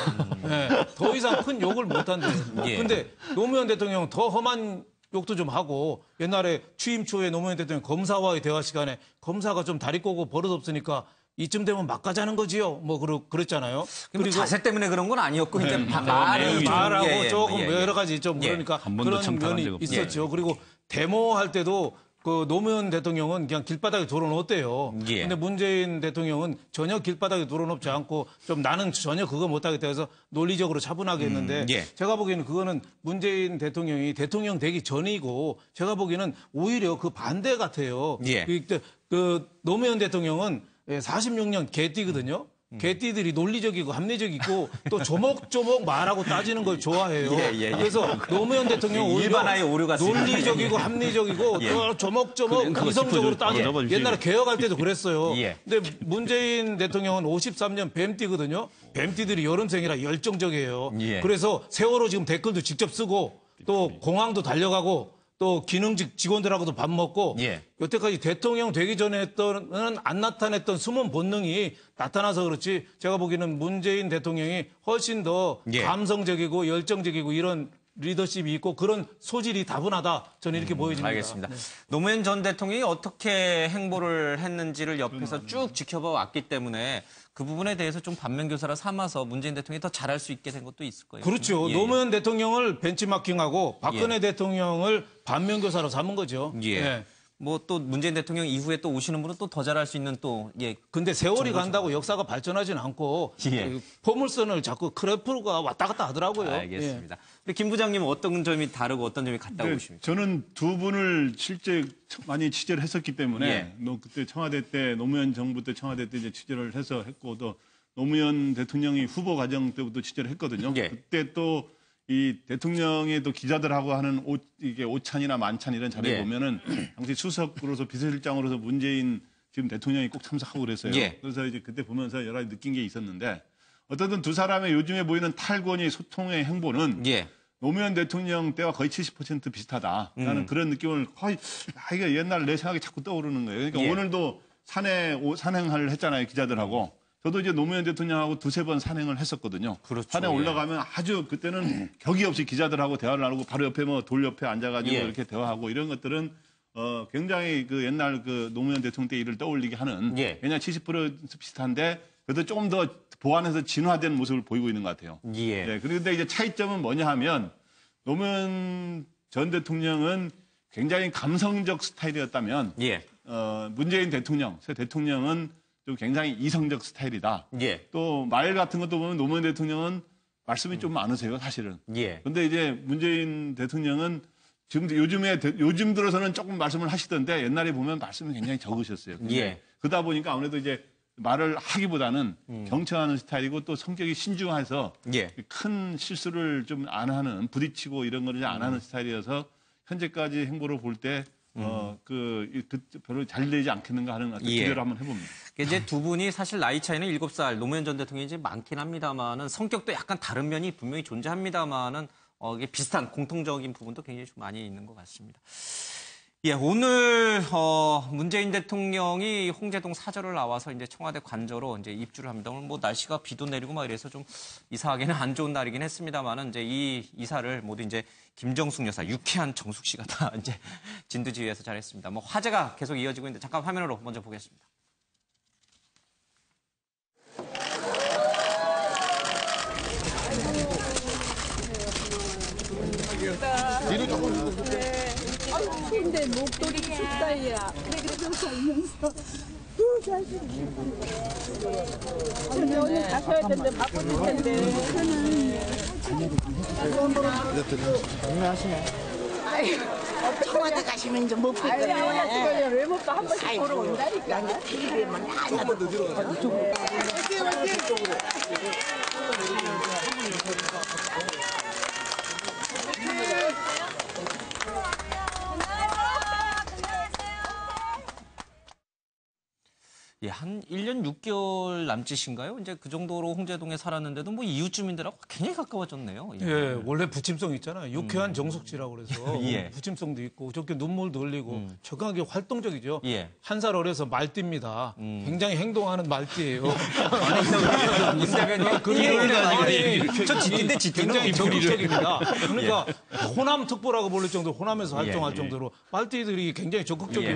네, 더 이상 큰 욕을 못 한대요. 예. 근데 노무현 대통령은 더 험한 욕도 좀 하고 옛날에 취임 초에 노무현 대통령 검사와의 대화 시간에 검사가 좀 다리 꼬고 버릇 없으니까 이쯤 되면 막 가자는 거지요. 뭐 그랬잖아요. 그리고 자세 때문에 그런 건 아니었고 이제 말하고 조금 예, 예. 여러 가지 좀 예. 그러니까 한 번도 그런 청탁한 면이 적 없어요. 있었죠. 그리고 데모할 때도 그 노무현 대통령은 그냥 길바닥에 돌아놓았대요. 예. 근데 문재인 대통령은 전혀 길바닥에 돌아놓지 않고 좀 나는 전혀 그거 못하겠다 해서 논리적으로 차분하게 했는데 예. 제가 보기에는 그거는 문재인 대통령이 대통령 되기 전이고 제가 보기에는 오히려 그 반대 같아요. 예. 그 노무현 대통령은 46년 개띠거든요. 개띠들이 논리적이고 합리적이고 또 조목조목 말하고 따지는 걸 좋아해요. 예. 그래서 노무현 대통령은 오히려 일반화의 오류가 논리적이고 합리적이고 예. 또 조목조목 그거 이성적으로 짚어줘- 따지고 잡아주시죠. 옛날에 개혁할 때도 그랬어요. 예. 근데 문재인 대통령은 53년 뱀띠거든요. 뱀띠들이 여름생이라 열정적이에요. 예. 그래서 세월호 지금 댓글도 직접 쓰고 또 공항도 달려가고 또 기능직 직원들하고도 밥 먹고 예. 여태까지 대통령 되기 전에 했던 안 나타냈던 숨은 본능이 나타나서 그렇지 제가 보기에는 문재인 대통령이 훨씬 더 예. 감성적이고 열정적이고 이런 리더십이 있고 그런 소질이 다분하다 저는 이렇게 보여집니다. 알겠습니다. 네. 노무현 전 대통령이 어떻게 행보를 했는지를 옆에서 쭉 지켜봐 왔기 때문에 그 부분에 대해서 좀 반면교사라 삼아서 문재인 대통령이 더 잘할 수 있게 된 것도 있을 거예요. 그렇죠. 예, 노무현 대통령을 벤치마킹하고 박근혜 예. 대통령을 반면교사로 삼은 거죠. 예. 뭐 또 문재인 대통령 이후에 또 오시는 분은 또 더 잘할 수 있는 또 예. 근데 세월이 간다고 역사가 발전하지는 않고 예. 그 포물선을 자꾸 크래프가 왔다 갔다 하더라고요. 알겠습니다. 우리 김 부장님은 어떤 점이 다르고 어떤 점이 같다고 네, 보십니까? 저는 두 분을 실제 많이 취재를 했었기 때문에 예. 그때 청와대 때 노무현 정부 때 청와대 때 이제 취재를 해서 했고 또 노무현 대통령이 후보 과정 때부터 취재를 했거든요. 예. 그때 또 이 대통령의 또 기자들하고 하는 이게 오찬이나 만찬 이런 자리에 예. 보면은 당시 수석으로서 비서실장으로서 문재인 지금 대통령이 꼭 참석하고 그랬어요. 예. 그래서 이제 그때 보면서 여러 가지 느낀 게 있었는데 어쨌든 두 사람의 요즘에 보이는 탈권위 소통의 행보는 예. 노무현 대통령 때와 거의 70% 비슷하다. 라는 그런 느낌을 거의, 이게 옛날 내 생각이 자꾸 떠오르는 거예요. 그러니까 예. 오늘도 산행을 했잖아요, 기자들하고. 저도 이제 노무현 대통령하고 두세 번 산행을 했었거든요. 그렇죠. 산에 예. 올라가면 아주 그때는 격이 없이 기자들하고 대화를 나누고 바로 옆에 뭐 돌 옆에 앉아가지고 예. 이렇게 대화하고 이런 것들은 굉장히 그 옛날 그 노무현 대통령 때 일을 떠올리게 하는 예. 왜냐하면 70% 비슷한데 그래도 조금 더 보완해서 진화된 모습을 보이고 있는 것 같아요. 예. 네, 그런데 이제 차이점은 뭐냐 하면 노무현 전 대통령은 굉장히 감성적 스타일이었다면 예. 문재인 대통령, 새 대통령은 좀 굉장히 이성적 스타일이다. 예. 또 말 같은 것도 보면 노무현 대통령은 말씀이 좀 많으세요, 사실은. 예. 근데 이제 문재인 대통령은 지금 요즘 들어서는 조금 말씀을 하시던데 옛날에 보면 말씀이 굉장히 적으셨어요. 예. 그러다 보니까 아무래도 이제 말을 하기보다는 경청하는 스타일이고 또 성격이 신중해서 예. 큰 실수를 좀 안 하는 부딪히고 이런 거를 안 하는 스타일이어서 현재까지 행보를 볼 때 별로 잘 되지 않겠는가 하는 기대를 한번 해봅니다. 이제 두 분이 사실 나이 차이는 7살, 노무현 전 대통령이 이제 많긴 합니다만은 성격도 약간 다른 면이 분명히 존재합니다만은 이게 비슷한 공통적인 부분도 굉장히 좀 많이 있는 것 같습니다. 예, 오늘 문재인 대통령이 홍제동 사저를 나와서 이제 청와대 관저로 이제 입주를 합니다. 오늘 뭐 날씨가 비도 내리고 막 이래서 좀 이사하기는 안 좋은 날이긴 했습니다만은 이제 이 이사를 모두 이제 김정숙 여사, 유쾌한 정숙 씨가 다 이제 진두지휘해서 잘했습니다. 뭐 화제가 계속 이어지고 있는데 잠깐 화면으로 먼저 보겠습니다. 뒤로 조금. 근데 목도리 춥다, 야. 그래서 살면서. 근데 오늘 가셔야 되는데 바쁘실 텐데. 안녕하시네. 청와대 가시면 이제 못 볼 거예요. 외모가 한 번씩 보러 온다니까. 나 이제 TV에만 한번 더 들어. 예, 한 1년 6개월 남짓인가요? 이제 그 정도로 홍제동에 살았는데도 뭐 이웃 주민들하고 굉장히 가까워졌네요. 예, 원래 부침성 있잖아요. 유쾌한 정숙지라고 그래서 예. 부침성도 있고 저렇게 눈물도 흘리고 적극하게 활동적이죠. 예. 한 살 어려서 말띠입니다. 굉장히 행동하는 말띠예요. 저 짙은데 굉장히 적극적입니다. 그러니까 호남 특보라고 불릴 정도로 호남에서 활동할 정도로 말띠들이 굉장히 적극적으로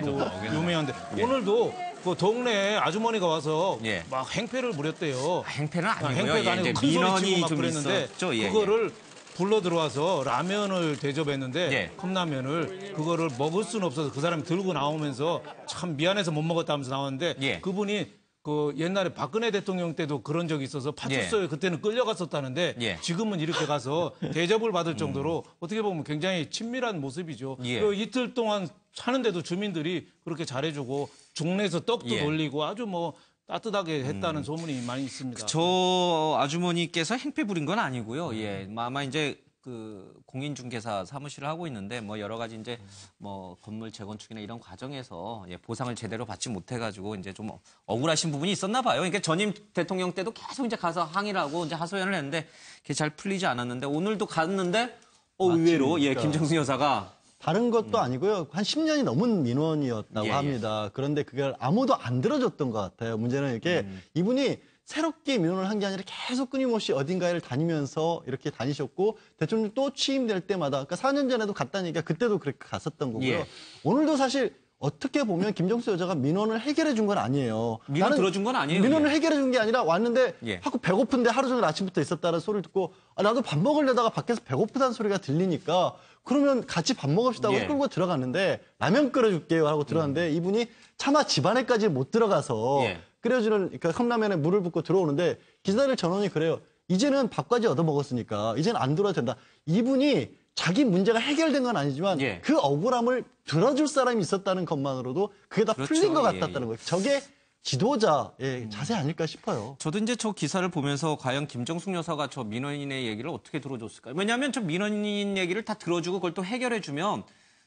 유명한데 오늘도 그 동네에 아주머니가 와서 막 행패를 부렸대요. 행패는 아니고요. 행패가 아니고 큰 소리 치고 막 그랬는데 있었죠. 그거를 불러 들어와서 라면을 대접했는데 컵라면을 그거를 먹을 수는 없어서 그 사람이 들고 나오면서 참 미안해서 못 먹었다면서 나왔는데 그분이 그 옛날에 박근혜 대통령 때도 그런 적이 있어서 파출소에 그때는 끌려갔었다는데 지금은 이렇게 가서 대접을 받을 정도로 어떻게 보면 굉장히 친밀한 모습이죠. 그 이틀 동안 사는데도 주민들이 그렇게 잘해주고 종래에서 떡도 돌리고 아주 뭐 따뜻하게 했다는 소문이 많이 있습니다. 저 아주머니께서 행패 부린 건 아니고요. 예, 아마 이제 그 공인중개사 사무실을 하고 있는데 뭐 여러 가지 이제 뭐 건물 재건축이나 이런 과정에서 보상을 제대로 받지 못해가지고 이제 좀 억울하신 부분이 있었나 봐요. 그러니까 전임 대통령 때도 계속 이제 가서 항의를 하고 이제 하소연을 했는데 그게 잘 풀리지 않았는데 오늘도 갔는데 의외로 김정숙 여사가 다른 것도 아니고요. 한 10년이 넘은 민원이었다고 합니다. 그런데 그걸 아무도 안 들어줬던 것 같아요. 문제는 이렇게 이분이 새롭게 민원을 한 게 아니라 계속 끊임없이 어딘가를 다니면서 이렇게 다니셨고 대통령 또 취임될 때마다 그러니까 4년 전에도 갔다니까 그때도 그렇게 갔었던 거고요. 오늘도 사실 어떻게 보면 김정숙 여사가 민원을 해결해 준 건 아니에요. 민원 들어준 건 아니에요. 민원을 해결해 준 게 아니라 왔는데 자꾸 배고픈데 하루 종일 아침부터 있었다는 소리를 듣고 나도 밥 먹으려다가 밖에서 배고프다는 소리가 들리니까 그러면 같이 밥 먹읍시다 하고 끌고 들어갔는데 라면 끓여줄게요 하고 들어갔는데 이분이 차마 집 안에까지 못 들어가서 끓여주는 그러니까 컵라면에 물을 붓고 들어오는데 기자들 전원이 그래요. 이제는 밥까지 얻어먹었으니까 이제는 안 들어도 된다. 이분이 자기 문제가 해결된 건 아니지만 그 억울함을 들어줄 사람이 있었다는 것만으로도 그게 다 풀린 것 같았다는 거예요. 저게 지도자의 자세 아닐까 싶어요. 저도 이제 저 기사를 보면서 과연 김정숙 여사가 저 민원인의 얘기를 어떻게 들어줬을까요? 왜냐하면 저 민원인 얘기를 다 들어주고 그걸 또 해결해주면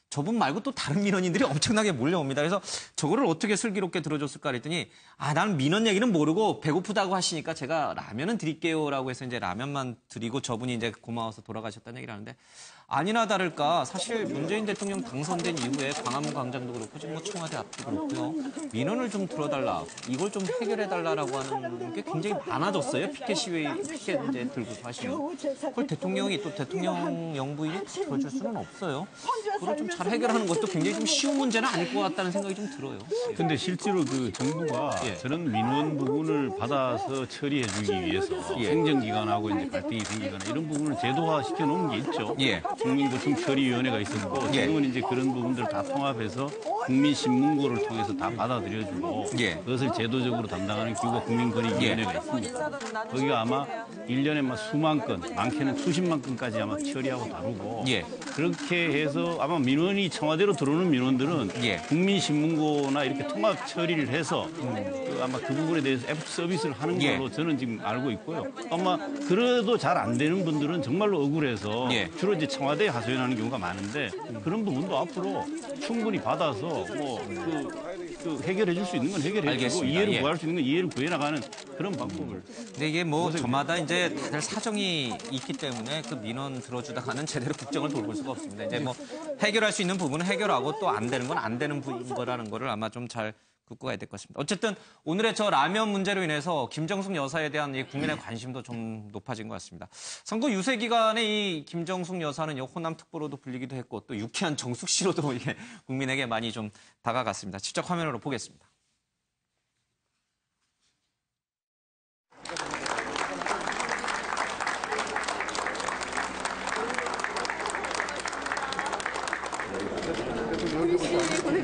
저분 말고 또 다른 민원인들이 엄청나게 몰려옵니다. 그래서 저거를 어떻게 슬기롭게 들어줬을까 그랬더니 나는 민원 얘기는 모르고 배고프다고 하시니까 제가 라면은 드릴게요라고 해서 이제 라면만 드리고 저분이 이제 고마워서 돌아가셨다는 얘기를 하는데 아니나 다를까 사실 문재인 대통령 당선된 이후에 광화문 광장도 그렇고 지금 뭐 청와대 앞도 그렇고요. 민원을 좀 들어달라, 이걸 좀 해결해달라라고 하는 게 굉장히 많아졌어요. 피켓 시위, 피켓 이제 들고 하시면. 그걸 대통령이 또 대통령 영부인이 들어줄 수는 없어요. 그걸 좀 잘 해결하는 것도 굉장히 좀 쉬운 문제는 아닐 것 같다는 생각이 좀 들어요. 근데 실제로 그 정부가 저런 민원 부분을 받아서 처리해주기 위해서 행정기관하고 이제 갈등이 생기거나 이런 부분을 제도화 시켜 놓은 게 있죠. 국민고충처리위원회가 있었고 지금은 이제 그런 부분들을 다 통합해서 국민신문고를 통해서 다 받아들여주고 그것을 제도적으로 담당하는 기구가 국민권익위원회가 있습니다. 거기가 아마 1년에 막 수만 건, 많게는 수십만 건까지 아마 처리하고 다루고 그렇게 해서 아마 민원이 청와대로 들어오는 민원들은 국민신문고나 이렇게 통합 처리를 해서 아마 그 부분에 대해서 애프터 서비스를 하는 걸로 저는 지금 알고 있고요. 아마 그래도 잘 안 되는 분들은 정말로 억울해서 주로 이제 청와대 청와대에 하소연하는 경우가 많은데 그런 부분도 앞으로 충분히 받아서 그 해결해 줄 수 있는 건 해결해 주고 이해를 구할 수 있는 건 이해를 구해 나가는 그런 방법을. 근데 이게 뭐 저마다 이제 다들 사정이 있기 때문에 그 민원 들어주다가는 제대로 국정을 돌볼 수가 없습니다. 이제 뭐 해결할 수 있는 부분은 해결하고 또 안 되는 건 안 되는 거라는 거를 아마 좀 잘 긋고 가야 될 것 같습니다. 어쨌든 오늘의 저 라면 문제로 인해서 김정숙 여사에 대한 이 국민의 관심도 좀 높아진 것 같습니다. 선거 유세 기간에 이 김정숙 여사는 호남 특보로도 불리기도 했고 또 유쾌한 정숙 씨로도 이게 국민에게 많이 좀 다가갔습니다. 직접 화면으로 보겠습니다.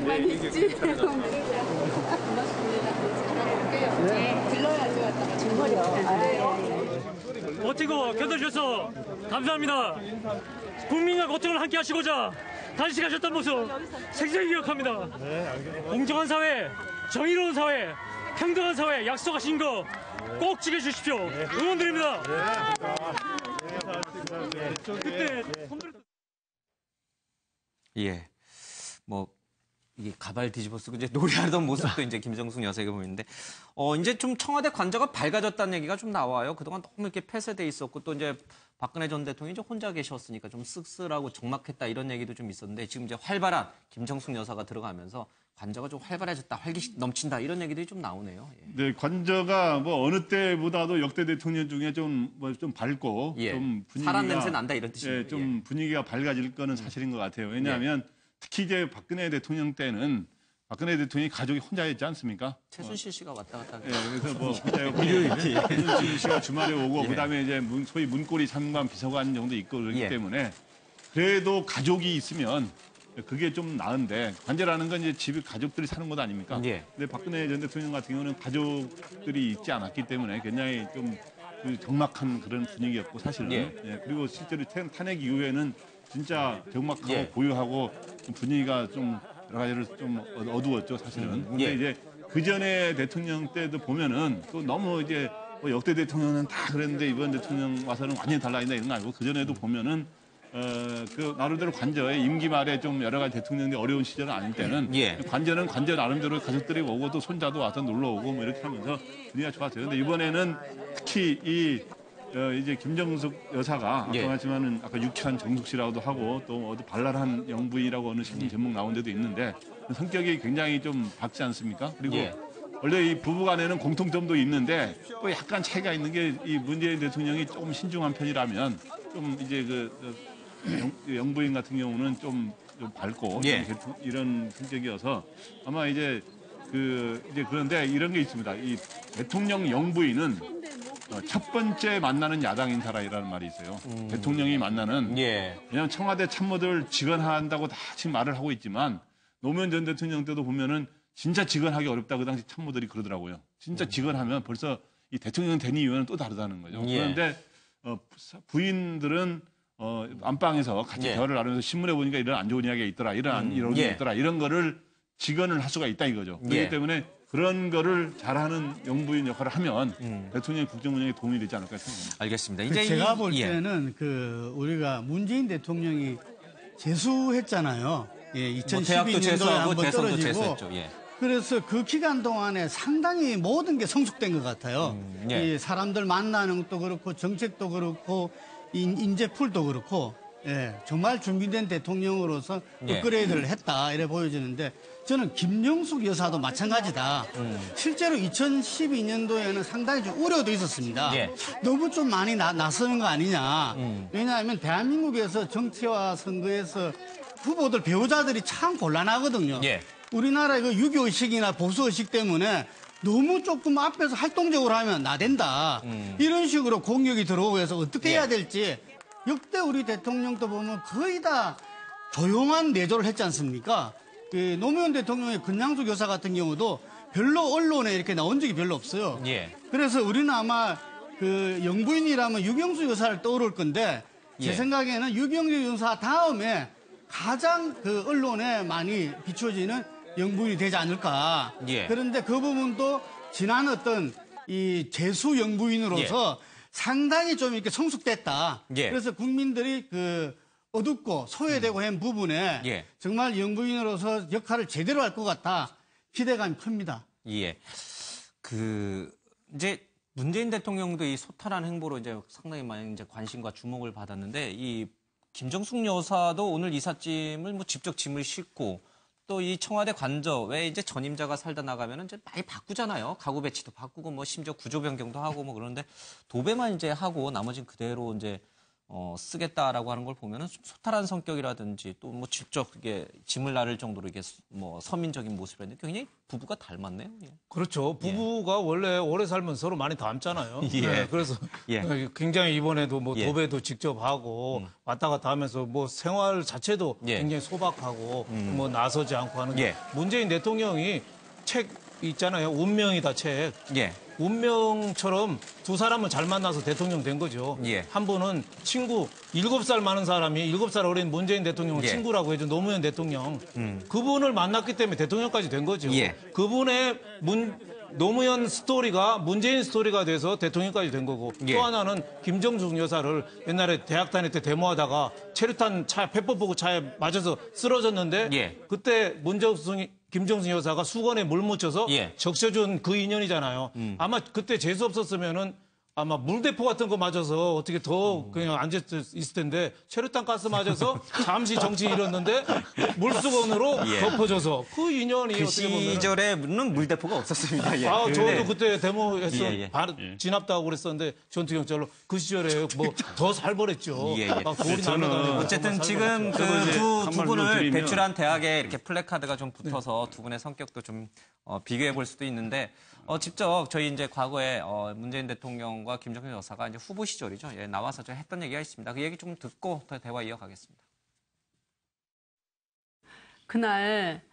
많이 있지. 버티고 견뎌주셔서 감사합니다. 국민과 고통을 함께 하시고자 단식하셨던 모습 생생히 기억합니다. 공정한 사회, 정의로운 사회, 평등한 사회 약속하신 거 꼭 지켜주십시오. 응원드립니다. 그때 예, 뭐 이게 가발 뒤집어 쓰고 이제 노래하던 모습도 이제 김정숙 여사에게 보이는데, 이제 좀 청와대 관저가 밝아졌다는 얘기가 좀 나와요. 그동안 너무 이렇게 폐쇄돼 있었고 또 이제 박근혜 전 대통령이 이제 혼자 계셨으니까 좀 씁쓸하고 적막했다 이런 얘기도 좀 있었는데 지금 이제 활발한 김정숙 여사가 들어가면서 관저가 좀 활발해졌다, 활기 넘친다 이런 얘기들이 좀 나오네요. 예. 네, 관저가 뭐 어느 때보다도 역대 대통령 중에 좀 밝고 좀 분위기가 사람 냄새 난다 이런 뜻이에요. 예, 좀 분위기가 밝아질 거는 사실인 것 같아요. 왜냐하면 특히 이제 박근혜 대통령 때는 박근혜 대통령이 가족이 혼자였지 않습니까? 최순실 씨가 왔다 갔다. 예, 그래서 뭐 혼자였고 최순실 씨가 주말에 오고 그다음에 이제 소위 문고리 장관 비서관 정도 있고 그렇기 때문에 그래도 가족이 있으면 그게 좀 나은데 관저라는 건 이제 집에 가족들이 사는 것 아닙니까? 근데 박근혜 전 대통령 같은 경우는 가족들이 있지 않았기 때문에 굉장히 좀 적막한 그런 분위기였고 사실은 그리고 실제로 탄핵 이후에는 진짜 적막하고 고요하고 분위기가 좀 여러 가지로 좀 어두웠죠 사실은. 근데 이제 그 전에 대통령 때도 보면은 또 너무 이제 뭐 역대 대통령은 다 그랬는데 이번 대통령 와서는 완전히 달라진다 이런 거 아니고 그 전에도 보면은 그 나름대로 관저에 임기 말에 좀 여러 가지 대통령들이 어려운 시절은 아닐 때는 관저는 관저 나름대로 가족들이 오고 또 손자도 와서 놀러 오고 뭐 이렇게 하면서 분위기가 좋았어요. 근데 이번에는 특히 이제 김정숙 여사가 아까 말했지만은 아까 유쾌한 정숙 씨라고도 하고 또 어디 발랄한 영부인이라고 어느 신문 제목 나온 데도 있는데 성격이 굉장히 좀 밝지 않습니까? 그리고 원래 이 부부간에는 공통점도 있는데 또 약간 차이가 있는 게 이 문재인 대통령이 조금 신중한 편이라면 좀 이제 영부인 같은 경우는 좀 밝고 이런 성격이어서 아마 이제 그런데 이런 게 있습니다. 이 대통령 영부인은 첫 번째 만나는 야당 인사라는 말이 있어요. 대통령이 만나는 그냥 청와대 참모들 직언한다고 다 지금 말을 하고 있지만 노무현 전 대통령 때도 보면은 진짜 직언하기 어렵다 그 당시 참모들이 그러더라고요. 진짜 직언하면 벌써 이 대통령 된 이유는 또 다르다는 거죠. 그런데 부인들은 안방에서 같이 대화를 나누면서 신문에 보니까 이런 안 좋은 이야기가 있더라, 이런 이론이 있더라, 이런 거를 직언을 할 수가 있다 이거죠. 그렇기 때문에 그런 거를 잘하는 영부인 역할을 하면 대통령의 국정 운영에 도움이 되지 않을까 생각합니다. 알겠습니다. 이제 제가 볼 때는 우리가 문재인 대통령이 재수했잖아요. 2012년도에 한번 떨어지고. 그래서 그 기간 동안에 상당히 모든 게 성숙된 것 같아요. 이 사람들 만나는 것도 그렇고 정책도 그렇고 인재풀도 그렇고 정말 준비된 대통령으로서 업그레이드를 했다 이래 보여지는데 저는 김정숙 여사도 마찬가지다. 실제로 2012년도에는 상당히 좀 우려도 있었습니다. 너무 좀 많이 나서는 거 아니냐. 왜냐하면 대한민국에서 정치와 선거에서 후보들 배우자들이 참 곤란하거든요. 우리나라 이거 유교의식이나 보수의식 때문에 너무 조금 앞에서 활동적으로 하면 나댄다. 이런 식으로 공격이 들어오고 해서 어떻게 해야 될지 역대 우리 대통령도 보면 거의 다 조용한 내조를 했지 않습니까? 노무현 대통령의 권양숙 여사 같은 경우도 별로 언론에 이렇게 나온 적이 별로 없어요. 그래서 우리는 아마 영부인이라면 유경수 여사를 떠오를 건데 제 생각에는 유경수 여사 다음에 가장 언론에 많이 비춰지는 영부인이 되지 않을까. 그런데 그 부분도 지난 어떤 이 재수 영부인으로서 상당히 좀 이렇게 성숙됐다. 그래서 국민들이 어둡고 소외되고 한 부분에 정말 영부인으로서 역할을 제대로 할 것 같다. 기대감이 큽니다. 예. 이제 문재인 대통령도 이 소탈한 행보로 이제 상당히 많이 이제 관심과 주목을 받았는데 이 김정숙 여사도 오늘 이삿짐을 뭐 직접 짐을 싣고 또 이 청와대 관저 왜 이제 전임자가 살다 나가면은 이제 많이 바꾸잖아요. 가구 배치도 바꾸고 뭐 심지어 구조 변경도 하고 뭐 그러는데 도배만 이제 하고 나머지는 그대로 이제 쓰겠다라고 하는 걸 보면은 좀 소탈한 성격이라든지 또 뭐 직접 이게 짐을 나를 정도로 이게 뭐 서민적인 모습이었는데 굉장히 부부가 닮았네요. 예. 그렇죠. 부부가 원래 오래 살면 서로 많이 닮잖아요. 예. 네, 그래서 굉장히 이번에도 뭐 도배도 직접 하고 왔다 갔다 하면서 뭐 생활 자체도 굉장히 소박하고 뭐 나서지 않고 하는 게 문재인 대통령이 책 있잖아요. 운명이다 책. 운명처럼 두 사람은 잘 만나서 대통령 된 거죠. 한 분은 친구 7살 많은 사람이 7살 어린 문재인 대통령을 친구라고 해준 노무현 대통령. 그분을 만났기 때문에 대통령까지 된 거죠. 그분의 노무현 스토리가 문재인 스토리가 돼서 대통령까지 된 거고 또 하나는 김정숙 여사를 옛날에 대학 다닐 때 데모하다가 체류탄 차 페퍼 보고 차에 맞아서 쓰러졌는데 그때 김정숙 여사가 수건에 물 묻혀서 적셔준 그 인연이잖아요. 아마 그때 재수 없었으면은 아마 물대포 같은 거 맞아서 어떻게 더 그냥 앉아 있을 텐데 체류탄 가스 맞아서 잠시 정신 잃었는데 물수건으로 덮어져서 그 인연이 그 어떻게 보면 시절에는 물대포가 없었습니다. 저도 그때 데모에서 진압다고 그랬었는데 전투경찰로 그 시절에 뭐 더 살벌했죠. 막 돌이 날아다니고. 어쨌든 지금 그 두 분을 배출한 대학에 이렇게 플래카드가 좀 붙어서 두 분의 성격도 좀 비교해 볼 수도 있는데 직접 저희 이제 과거에 문재인 대통령과 김정숙 여사가 이제 후보 시절이죠. 나와서 좀 했던 얘기가 있습니다. 그 얘기 좀 듣고 더 대화 이어가겠습니다. 그날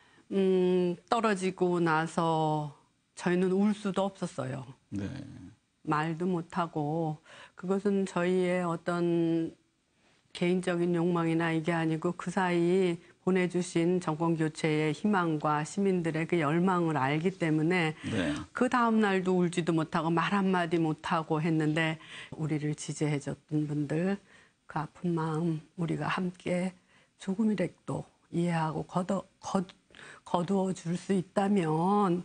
떨어지고 나서 저희는 울 수도 없었어요. 말도 못하고 그것은 저희의 어떤 개인적인 욕망이나 이게 아니고 그 사이 보내주신 정권교체의 희망과 시민들의 그 열망을 알기 때문에 그 다음 날도 울지도 못하고 말 한마디 못하고 했는데 우리를 지지해줬던 분들 그 아픈 마음 우리가 함께 조금이라도 이해하고 거두어 줄 수 있다면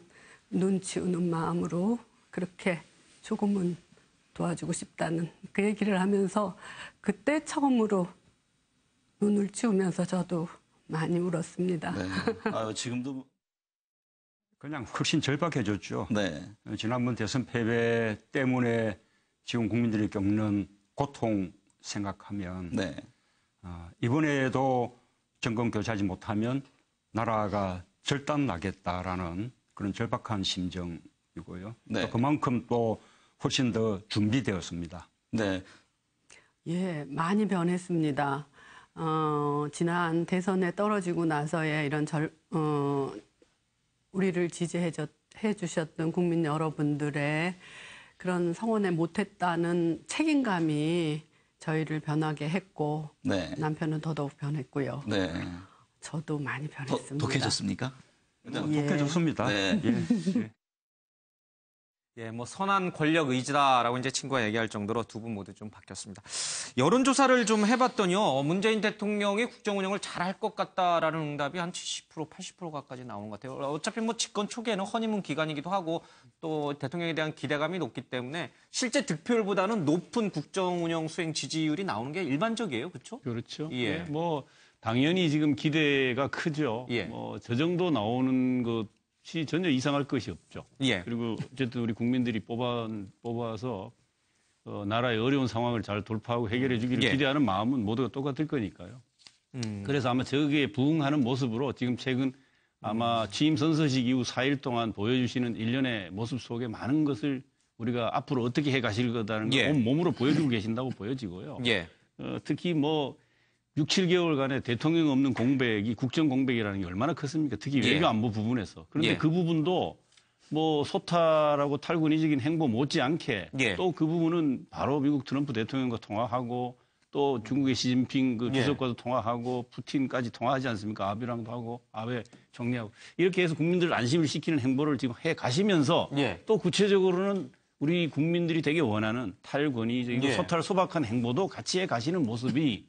눈치 우는 마음으로 그렇게 조금은 도와주고 싶다는 그 얘기를 하면서 그때 처음으로 눈을 치우면서 저도 많이 울었습니다. 지금도 그냥 훨씬 절박해졌죠. 지난번 대선 패배 때문에 지금 국민들이 겪는 고통 생각하면 이번에도 정권 교체하지 못하면 나라가 절단나겠다라는 그런 절박한 심정이고요. 또 그만큼 또 훨씬 더 준비되었습니다. 많이 변했습니다. 지난 대선에 떨어지고 나서의 이런 우리를 지지해 주셨던 국민 여러분들의 그런 성원에 못했다는 책임감이 저희를 변하게 했고 남편은 더더욱 변했고요. 저도 많이 변했습니다. 독해졌습니까? 독해졌습니다. 뭐 선한 권력 의지다라고 이제 친구가 얘기할 정도로 두 분 모두 좀 바뀌었습니다. 여론조사를 좀 해봤더니요, 문재인 대통령이 국정 운영을 잘할 것 같다라는 응답이 한 70%, 80% 가까이 나오는 것 같아요. 어차피 뭐 집권 초기에는 허니문 기간이기도 하고 또 대통령에 대한 기대감이 높기 때문에 실제 득표율보다는 높은 국정 운영 수행 지지율이 나오는 게 일반적이에요, 그렇죠? 그렇죠. 뭐 당연히 지금 기대가 크죠. 뭐 저 정도 나오는 것이 전혀 이상할 것이 없죠. 그리고 어쨌든 우리 국민들이 뽑아서 나라의 어려운 상황을 잘 돌파하고 해결해 주기를 기대하는 마음은 모두가 똑같을 거니까요. 그래서 아마 저기에 부응하는 모습으로 지금 최근 아마 취임 선서식 이후 4일 동안 보여주시는 일련의 모습 속에 많은 것을 우리가 앞으로 어떻게 해 가실 거다는 걸 온몸으로 보여주고 계신다고 보여지고요. 특히 뭐 6, 7개월간의 대통령 없는 공백이 국정 공백이라는 게 얼마나 컸습니까? 특히 외교 안보 부분에서. 그런데 그 부분도 뭐 소탈하고 탈군의적인 행보 못지않게 또 그 부분은 바로 미국 트럼프 대통령과 통화하고 또 중국의 시진핑 그 주석과도 통화하고 푸틴까지 통화하지 않습니까? 아베랑도 하고 아베 총리하고 이렇게 해서 국민들을 안심을 시키는 행보를 지금 해 가시면서 또 구체적으로는 우리 국민들이 되게 원하는 탈권위적이고 소탈 소박한 행보도 같이 해 가시는 모습이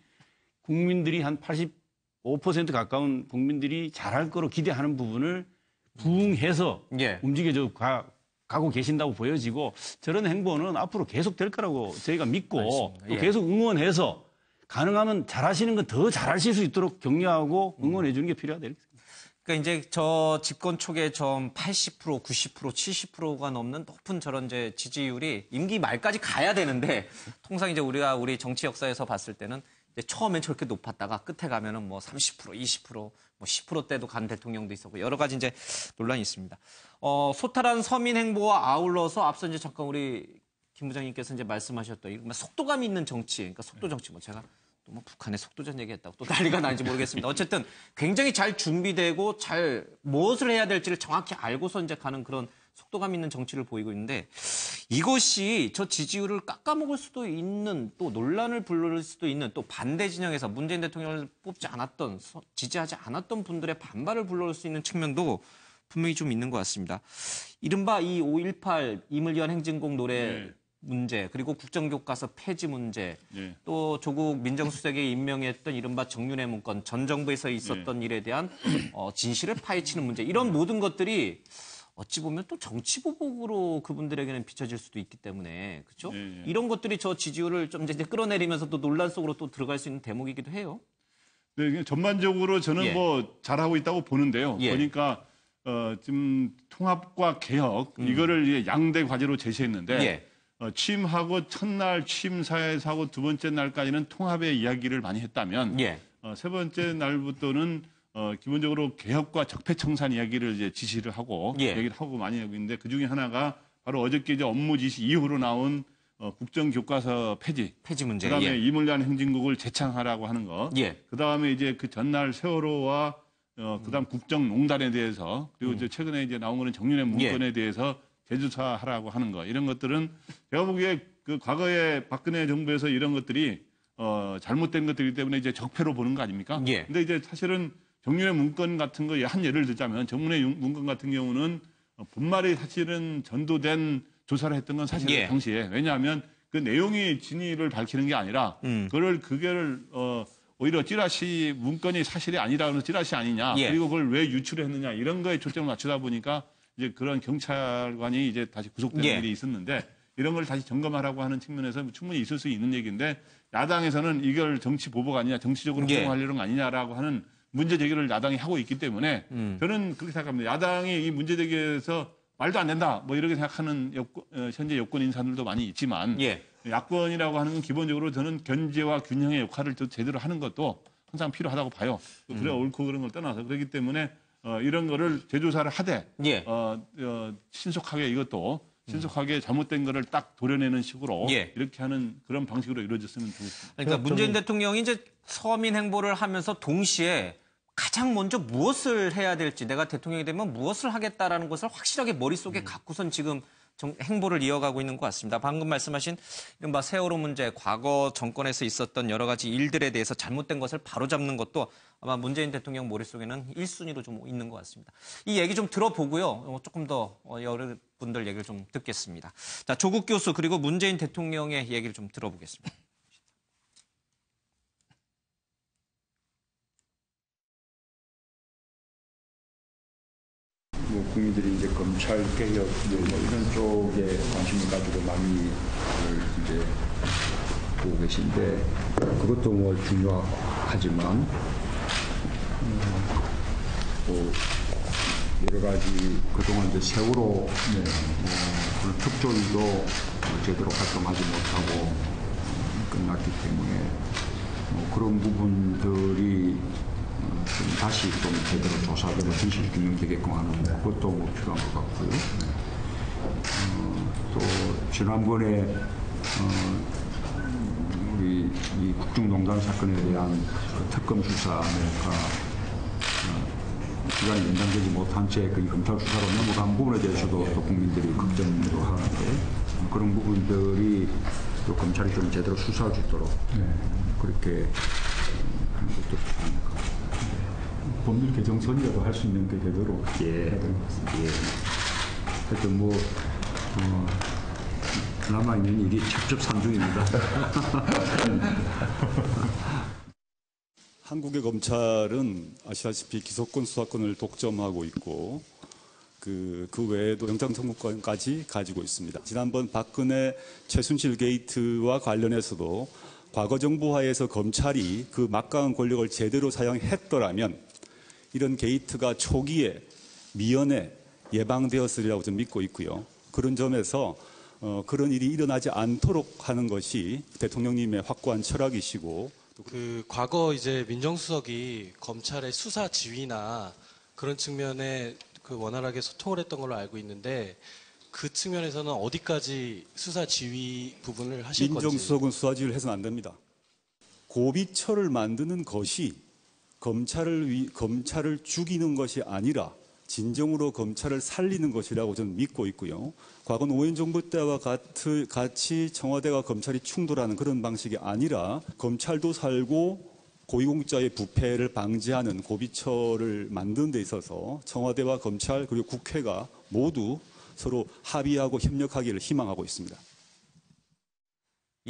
국민들이 한 85% 가까운 국민들이 잘할 거로 기대하는 부분을 부응해서 움직여져 가고 계신다고 보여지고 저런 행보는 앞으로 계속 될 거라고 저희가 믿고 또 계속 응원해서 가능하면 잘하시는 건 더 잘하실 수 있도록 격려하고 응원해 주는 게 필요하다. 그러니까 이제 저 집권 초기에 좀 80%, 90%, 70%가 넘는 높은 저런 이제 지지율이 임기 말까지 가야 되는데 통상 이제 우리가 우리 정치 역사에서 봤을 때는 이제 처음엔 저렇게 높았다가 끝에 가면은 뭐 30%, 20%, 뭐 10%대도 간 대통령도 있었고 여러 가지 이제 논란이 있습니다. 소탈한 서민 행보와 아울러서 앞서 이제 잠깐 우리 김 부장님께서 이제 말씀하셨던 속도감 있는 정치, 그러니까 속도 정치 뭐 제가 또 뭐 북한의 속도전 얘기했다고 또 난리가 나는지 모르겠습니다. 어쨌든 굉장히 잘 준비되고 잘 무엇을 해야 될지를 정확히 알고서 이제 가는 그런 속도감 있는 정치를 보이고 있는데 이것이 저 지지율을 깎아먹을 수도 있는 또 논란을 불러올 수도 있는 또 반대 진영에서 문재인 대통령을 뽑지 않았던 지지하지 않았던 분들의 반발을 불러올 수 있는 측면도 분명히 좀 있는 것 같습니다. 이른바 이 5.18 임을위한 행진곡 노래 문제 그리고 국정교과서 폐지 문제 또 조국 민정수석에 임명했던 이른바 정윤회 문건 전 정부에서 있었던 일에 대한 진실을 파헤치는 문제 이런 모든 것들이 어찌 보면 또 정치 보복으로 그분들에게는 비춰질 수도 있기 때문에 그렇죠? 이런 것들이 저 지지율을 좀 이제 끌어내리면서 또 논란 속으로 또 들어갈 수 있는 대목이기도 해요. 네, 전반적으로 저는 뭐 잘하고 있다고 보는데요. 보니까 지금 통합과 개혁 이거를 이제 양대 과제로 제시했는데 취임하고 첫날 취임사에서 하고 두 번째 날까지는 통합의 이야기를 많이 했다면 세 번째 날부터는 기본적으로 개혁과 적폐청산 이야기를 이제 지시를 하고 얘기를 하고 많이 하고 있는데 그 중에 하나가 바로 어저께 이제 업무 지시 이후로 나온 국정교과서 폐지 문제. 그다음에 임을위한 행진곡을 재창하라고 하는 거. 그다음에 이제 그 전날 세월호와 그다음 국정농단에 대해서 그리고 이제 최근에 이제 나온 거는 정윤회 문건에 대해서 재조사하라고 하는 거 이런 것들은 제가 보기에 그 과거에 박근혜 정부에서 이런 것들이 잘못된 것들이기 때문에 이제 적폐로 보는 거 아닙니까? 근데 이제 사실은 정윤회 문건 같은 거 한 예를 들자면 정윤회 문건 같은 경우는 본말이 사실은 전도된 조사를 했던 건 사실은 당시에 왜냐하면 그 내용이 진위를 밝히는 게 아니라 그걸 오히려 찌라시 문건이 사실이 아니라는 찌라시 아니냐 그리고 그걸 왜 유출했느냐 이런 거에 초점을 맞추다 보니까 이제 그런 경찰관이 이제 다시 구속되는 일이 있었는데 이런 걸 다시 점검하라고 하는 측면에서 충분히 있을 수 있는 얘기인데 야당에서는 이걸 정치 보복 아니냐 정치적으로 활용하려는 거 아니냐라고 하는 문제 제기를 야당이 하고 있기 때문에 저는 그렇게 생각합니다. 야당이 이 문제 제기에서 말도 안 된다 뭐 이렇게 생각하는 현재 여권 인사들도 많이 있지만 야권이라고 하는 건 기본적으로 저는 견제와 균형의 역할을 제대로 하는 것도 항상 필요하다고 봐요. 그래 옳고 그런 걸 떠나서 그렇기 때문에 이런 거를 재조사를 하되 신속하게 이것도 신속하게 잘못된 거를 딱 도려내는 식으로 이렇게 하는 그런 방식으로 이루어졌으면 좋겠습니다. 그러니까 문재인 대통령이 이제 서민 행보를 하면서 동시에 가장 먼저 무엇을 해야 될지 내가 대통령이 되면 무엇을 하겠다라는 것을 확실하게 머릿속에 갖고선 지금 행보를 이어가고 있는 것 같습니다. 방금 말씀하신 이른바 세월호 문제, 과거 정권에서 있었던 여러 가지 일들에 대해서 잘못된 것을 바로잡는 것도 아마 문재인 대통령 머릿속에는 1순위로 좀 있는 것 같습니다. 이 얘기 좀 들어보고요. 조금 더 여러분들 얘기를 좀 듣겠습니다. 자, 조국 교수 그리고 문재인 대통령의 얘기를 좀 들어보겠습니다. 국민들이 이제 검찰 개혁 뭐 이런 쪽에 관심을 가지고 많이 이제 보고 계신데 그것도 뭐 중요하지만 또 여러 가지 그동안 이제 세월호 특조위도 제대로 활동하지 못하고 끝났기 때문에 그런 부분들이 좀 다시 좀 제대로 조사되고 진실 규명되게끔 하는 그것도 뭐 필요한 것 같고요. 또 지난번에 우리 이 국정농단 사건에 대한 그 특검 수사가 기간이 연장되지 못한 채 그 검찰 수사로 넘어간 부분에 대해서도 또 국민들이 걱정도 하는데 그런 부분들이 또 검찰이 좀 제대로 수사할 수 있도록 그렇게 하는 것도 필요한 것 같습니다. 법률 개정선이라도 할 수 있는 게 되도록 해야 될 것 같습니다. 하여튼 뭐 남아있는 일이 첩첩산중입니다. 한국의 검찰은 아시다시피 기소권, 수사권을 독점하고 있고 그 외에도 영장 청구권까지 가지고 있습니다. 지난번 박근혜 최순실 게이트와 관련해서도 과거 정부 하에서 검찰이 그 막강한 권력을 제대로 사용했더라면 이런 게이트가 초기에 미연에 예방되었으리라고 저는 믿고 있고요. 그런 점에서 그런 일이 일어나지 않도록 하는 것이 대통령님의 확고한 철학이시고 그 과거 이제 민정수석이 검찰의 수사 지휘나 그런 측면에 그 원활하게 소통을 했던 걸로 알고 있는데 그 측면에서는 어디까지 수사 지휘 부분을 하실 건지. 민정수석은 수사 지휘를 해서는 안 됩니다. 고비처를 만드는 것이 검찰을 죽이는 것이 아니라 진정으로 검찰을 살리는 것이라고 저는 믿고 있고요. 과거 노무현 정부 때와 같이 청와대와 검찰이 충돌하는 그런 방식이 아니라 검찰도 살고 고위공직자의 부패를 방지하는 고비처를 만드는 데 있어서 청와대와 검찰 그리고 국회가 모두 서로 합의하고 협력하기를 희망하고 있습니다.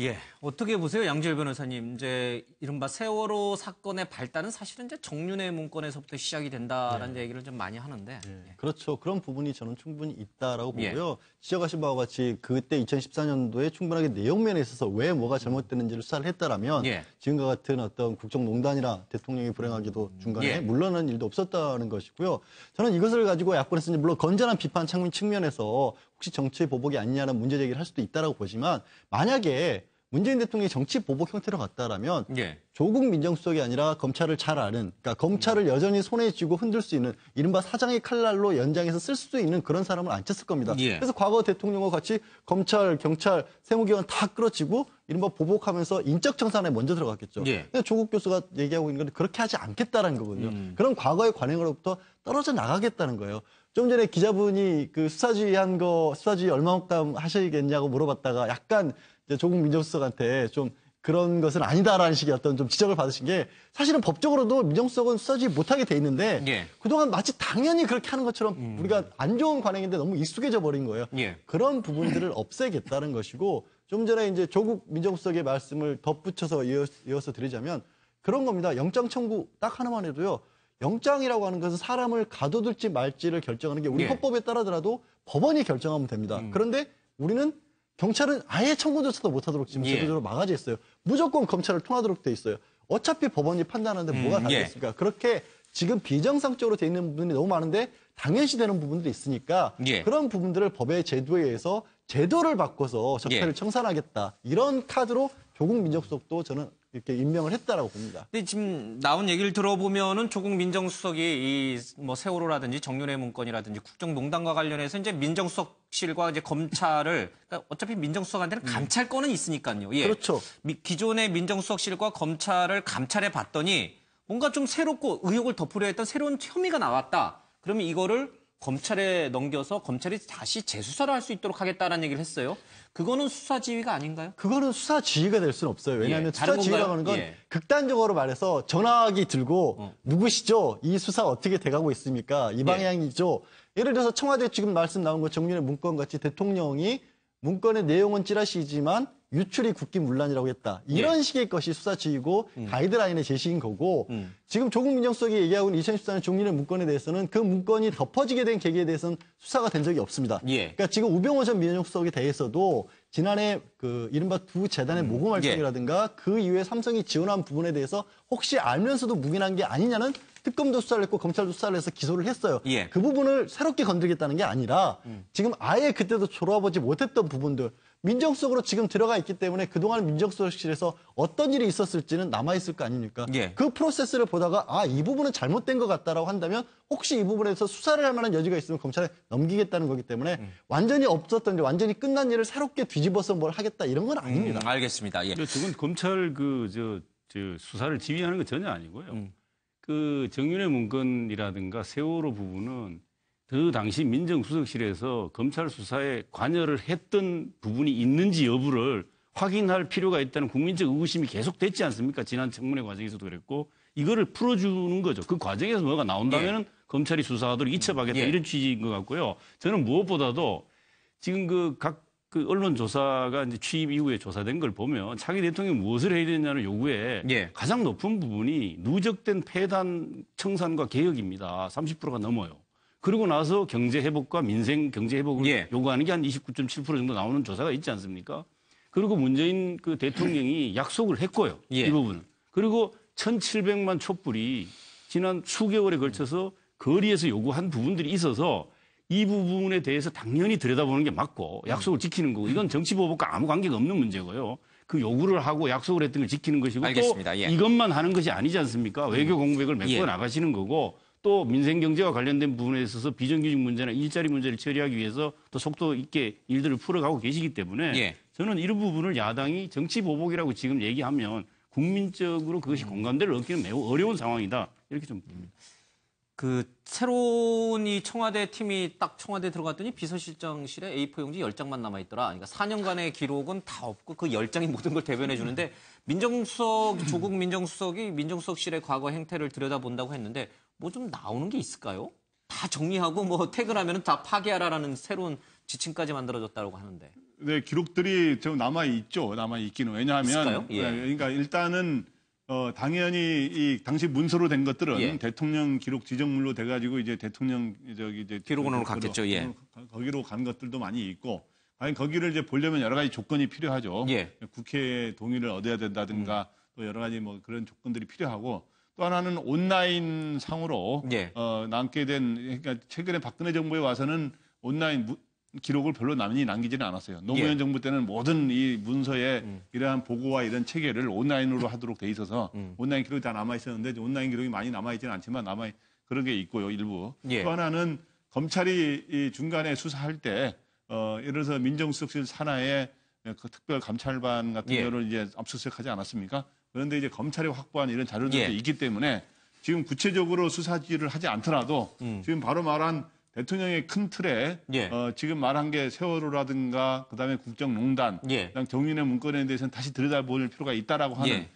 예, 어떻게 보세요, 양지열 변호사님? 이제 이른바 세월호 사건의 발단은 사실은 이제 정윤회 문건에서부터 시작이 된다라는 얘기를 좀 많이 하는데. 예. 그렇죠. 그런 부분이 저는 충분히 있다라고 보고요. 지적하신 바와 같이 그때 2014년도에 충분하게 내용면에 있어서 왜 뭐가 잘못됐는지를 수사를 했다라면 지금과 같은 어떤 국정농단이나 대통령이 불행하게도 중간에 물러나는 일도 없었다는 것이고요. 저는 이것을 가지고 야권에서 물론 건전한 비판 측면에서 혹시 정치 보복이 아니냐는 문제 제기를 할 수도 있다라고 보지만 만약에 문재인 대통령이 정치 보복 형태로 갔다라면 조국 민정수석이 아니라 검찰을 잘 아는, 그러니까 검찰을 여전히 손에 쥐고 흔들 수 있는 이른바 사장의 칼날로 연장해서 쓸 수 있는 그런 사람을 안 쳤을 겁니다. 그래서 과거 대통령과 같이 검찰, 경찰, 세무기관 다 끌어치고 이른바 보복하면서 인적 청산에 먼저 들어갔겠죠. 근데 조국 교수가 얘기하고 있는 건 그렇게 하지 않겠다라는 거거든요. 그런 과거의 관행으로부터 떨어져 나가겠다는 거예요. 좀 전에 기자분이 그 수사주의 얼마만큼 하시겠냐고 물어봤다가 약간 조국 민정수석한테 좀 그런 것은 아니다라는 식의 어떤 좀 지적을 받으신 게 사실은 법적으로도 민정수석은 수사주의 못하게 돼 있는데 그동안 마치 당연히 그렇게 하는 것처럼 우리가 안 좋은 관행인데 너무 익숙해져 버린 거예요. 그런 부분들을 없애겠다는 것이고 좀 전에 이제 조국 민정수석의 말씀을 덧붙여서 이어서 드리자면 그런 겁니다. 영장 청구 딱 하나만 해도요. 영장이라고 하는 것은 사람을 가둬둘지 말지를 결정하는 게 우리 헌법에 따르더라도 법원이 결정하면 됩니다. 그런데 우리는 경찰은 아예 청구조차도 못하도록 지금 제도적으로 막아져 있어요. 무조건 검찰을 통하도록 돼 있어요. 어차피 법원이 판단하는데 뭐가 다르겠습니까? 그렇게 지금 비정상적으로 돼 있는 부분이 너무 많은데 당연시 되는 부분들이 있으니까 그런 부분들을 법의 제도에 의해서 제도를 바꿔서 적폐를 청산하겠다. 이런 카드로 조국 민정수석도 저는 이렇게 임명을 했다라고 봅니다. 근데 지금 나온 얘기를 들어보면은 조국 민정수석이 이 뭐 세월호라든지 정윤회 문건이라든지 국정농단과 관련해서 이제 민정수석실과 이제 검찰을 그러니까 어차피 민정수석한테는 감찰권은 있으니까요. 그렇죠. 기존의 민정수석실과 검찰을 감찰해 봤더니 뭔가 좀 새롭고 의혹을 덮으려 했던 새로운 혐의가 나왔다. 그러면 이거를 검찰에 넘겨서 검찰이 다시 재수사를 할 수 있도록 하겠다는 얘기를 했어요. 그거는 수사 지휘가 아닌가요? 그거는 수사 지휘가 될 수는 없어요. 왜냐하면 수사 지휘라고 하는 건 극단적으로 말해서 전화기 들고 누구시죠? 이 수사 어떻게 돼가고 있습니까? 이 방향이죠. 예를 들어서 청와대 지금 말씀 나온 것 정윤회 문건 같이 대통령이 문건의 내용은 찌라시지만 유출이 국기문란이라고 했다. 이런 식의 것이 수사 지휘고 가이드라인의 제시인 거고 지금 조국 민정수석이 얘기하고 있는 2014년 정윤회 문건에 대해서는 그 문건이 덮어지게 된 계기에 대해서는 수사가 된 적이 없습니다. 그러니까 지금 우병호 전 민정수석에 대해서도 지난해 그 이른바 두 재단의 모금 활동이라든가 그 이후에 삼성이 지원한 부분에 대해서 혹시 알면서도 묵인한 게 아니냐는 특검도 수사를 했고 검찰도 수사를 해서 기소를 했어요. 그 부분을 새롭게 건드리겠다는 게 아니라 지금 아예 그때도 졸아보지 못했던 부분들 민정수석으로 지금 들어가 있기 때문에 그동안 민정수석실에서 어떤 일이 있었을지는 남아있을 거 아닙니까? 그 프로세스를 보다가 이 부분은 잘못된 것 같다라고 한다면 혹시 이 부분에서 수사를 할 만한 여지가 있으면 검찰에 넘기겠다는 거기 때문에 완전히 없었던 완전히 끝난 일을 새롭게 뒤집어서 뭘 하겠다 이런 건 아닙니다. 알겠습니다. 저건 검찰 수사를 지휘하는 건 전혀 아니고요. 그 정윤회 문건이라든가 세월호 부분은 그 당시 민정수석실에서 검찰 수사에 관여를 했던 부분이 있는지 여부를 확인할 필요가 있다는 국민적 의구심이 계속됐지 않습니까? 지난 청문회 과정에서도 그랬고 이거를 풀어주는 거죠. 그 과정에서 뭐가 나온다면은 검찰이 수사하도록 이첩하겠다 이런 취지인 것 같고요. 저는 무엇보다도 지금 그 각 그 언론 조사가 이제 취임 이후에 조사된 걸 보면 차기 대통령이 무엇을 해야 되냐는 요구에 가장 높은 부분이 누적된 폐단 청산과 개혁입니다. 30%가 넘어요. 그리고 나서 경제 회복과 민생 경제 회복을 요구하는 게 한 29.7% 정도 나오는 조사가 있지 않습니까? 그리고 문재인 그 대통령이 약속을 했고요. 이 부분은. 그리고 1,700만 촛불이 지난 수개월에 걸쳐서 거리에서 요구한 부분들이 있어서 이 부분에 대해서 당연히 들여다보는 게 맞고 약속을 지키는 거고 이건 정치보복과 아무 관계가 없는 문제고요. 그 요구를 하고 약속을 했던 걸 지키는 것이고 알겠습니다. 또 이것만 하는 것이 아니지 않습니까? 외교 공백을 메꿔 나가시는 거고 또 민생 경제와 관련된 부분에 있어서 비정규직 문제나 일자리 문제를 처리하기 위해서 또 속도 있게 일들을 풀어가고 계시기 때문에 저는 이런 부분을 야당이 정치보복이라고 지금 얘기하면 국민적으로 그것이 공감대를 얻기는 매우 어려운 상황이다. 이렇게 좀 봅니다. 그 새로운 이 청와대 팀이 딱 청와대 들어갔더니 비서실장실에 A4 용지 10장만 남아있더라. 그러니까 4년간의 기록은 다 없고 그 10장이 모든 걸 대변해 주는데 조국 민정수석이 민정수석실의 과거 행태를 들여다본다고 했는데 뭐 좀 나오는 게 있을까요? 다 정리하고 뭐 퇴근하면 다 파기하라라는 새로운 지침까지 만들어졌다고 하는데. 네, 기록들이 좀 남아있죠. 남아있기는. 왜냐하면 그러니까 일단은 당연히 이 당시 문서로 된 것들은 대통령 기록 지정물로 돼가지고 이제 대통령 이제 기록원으로 갔겠죠. 거기로 간 것들도 많이 있고, 아니 거기를 이제 보려면 여러 가지 조건이 필요하죠. 국회 동의를 얻어야 된다든가 또 여러 가지 뭐 그런 조건들이 필요하고 또 하나는 온라인 상으로 남게 된 그러니까 최근에 박근혜 정부에 와서는 온라인 기록을 별로 많이 남기지는 않았어요. 노무현 정부 때는 모든 이 문서에 이러한 보고와 이런 체계를 온라인으로 하도록 돼 있어서 온라인 기록이 다 남아 있었는데 온라인 기록이 많이 남아 있지는 않지만 그런 게 있고요, 일부. 또 하나는 검찰이 이 중간에 수사할 때 예를 들어서 민정수석실 산하에 그 특별 감찰반 같은 경우를 이제 압수수색하지 않았습니까? 그런데 이제 검찰이 확보한 이런 자료들도 있기 때문에 지금 구체적으로 수사지를 하지 않더라도 지금 바로 말한 대통령의 큰 틀에 지금 말한 게 세월호라든가 그다음에 국정농단, 그다음 정윤회 문건에 대해서는 다시 들여다볼 필요가 있다라고 하는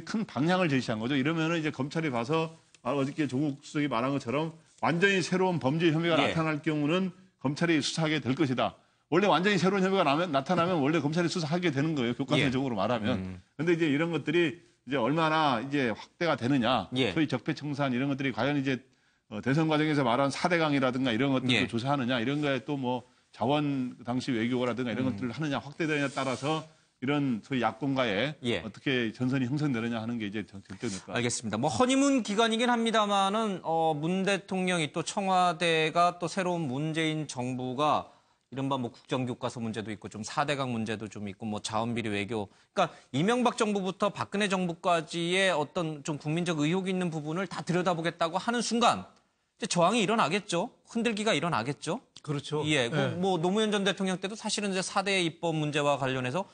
큰 방향을 제시한 거죠. 이러면은 이제 검찰이 봐서 어저께 조국 수석이 말한 것처럼 완전히 새로운 범죄 혐의가 나타날 경우는 검찰이 수사하게 될 것이다. 원래 완전히 새로운 혐의가 나타나면 원래 검찰이 수사하게 되는 거예요. 교과서적으로 말하면. 그런데 이제 이런 것들이 이제 얼마나 이제 확대가 되느냐, 소위 적폐청산 이런 것들이 과연 이제 대선 과정에서 말한 4대강이라든가 이런 것들도 조사하느냐, 이런 거에 또 뭐 자원 당시 외교라든가 이런 것들을 하느냐, 확대되느냐에 따라서 이런 소위 야권과의 어떻게 전선이 형성되느냐 하는 게 이제 결정될 거예요. 알겠습니다. 뭐 허니문 기간이긴 합니다만은 문 대통령이 또 청와대가 또 새로운 문재인 정부가 이른바 뭐 국정교과서 문제도 있고 좀 4대강 문제도 좀 있고 뭐 자원비리 외교. 그러니까 이명박 정부부터 박근혜 정부까지의 어떤 좀 국민적 의혹이 있는 부분을 다 들여다보겠다고 하는 순간 이제 저항이 일어나겠죠. 흔들기가 일어나겠죠. 그렇죠. 뭐 노무현 전 대통령 때도 사실은 이제 4대 입법 문제와 관련해서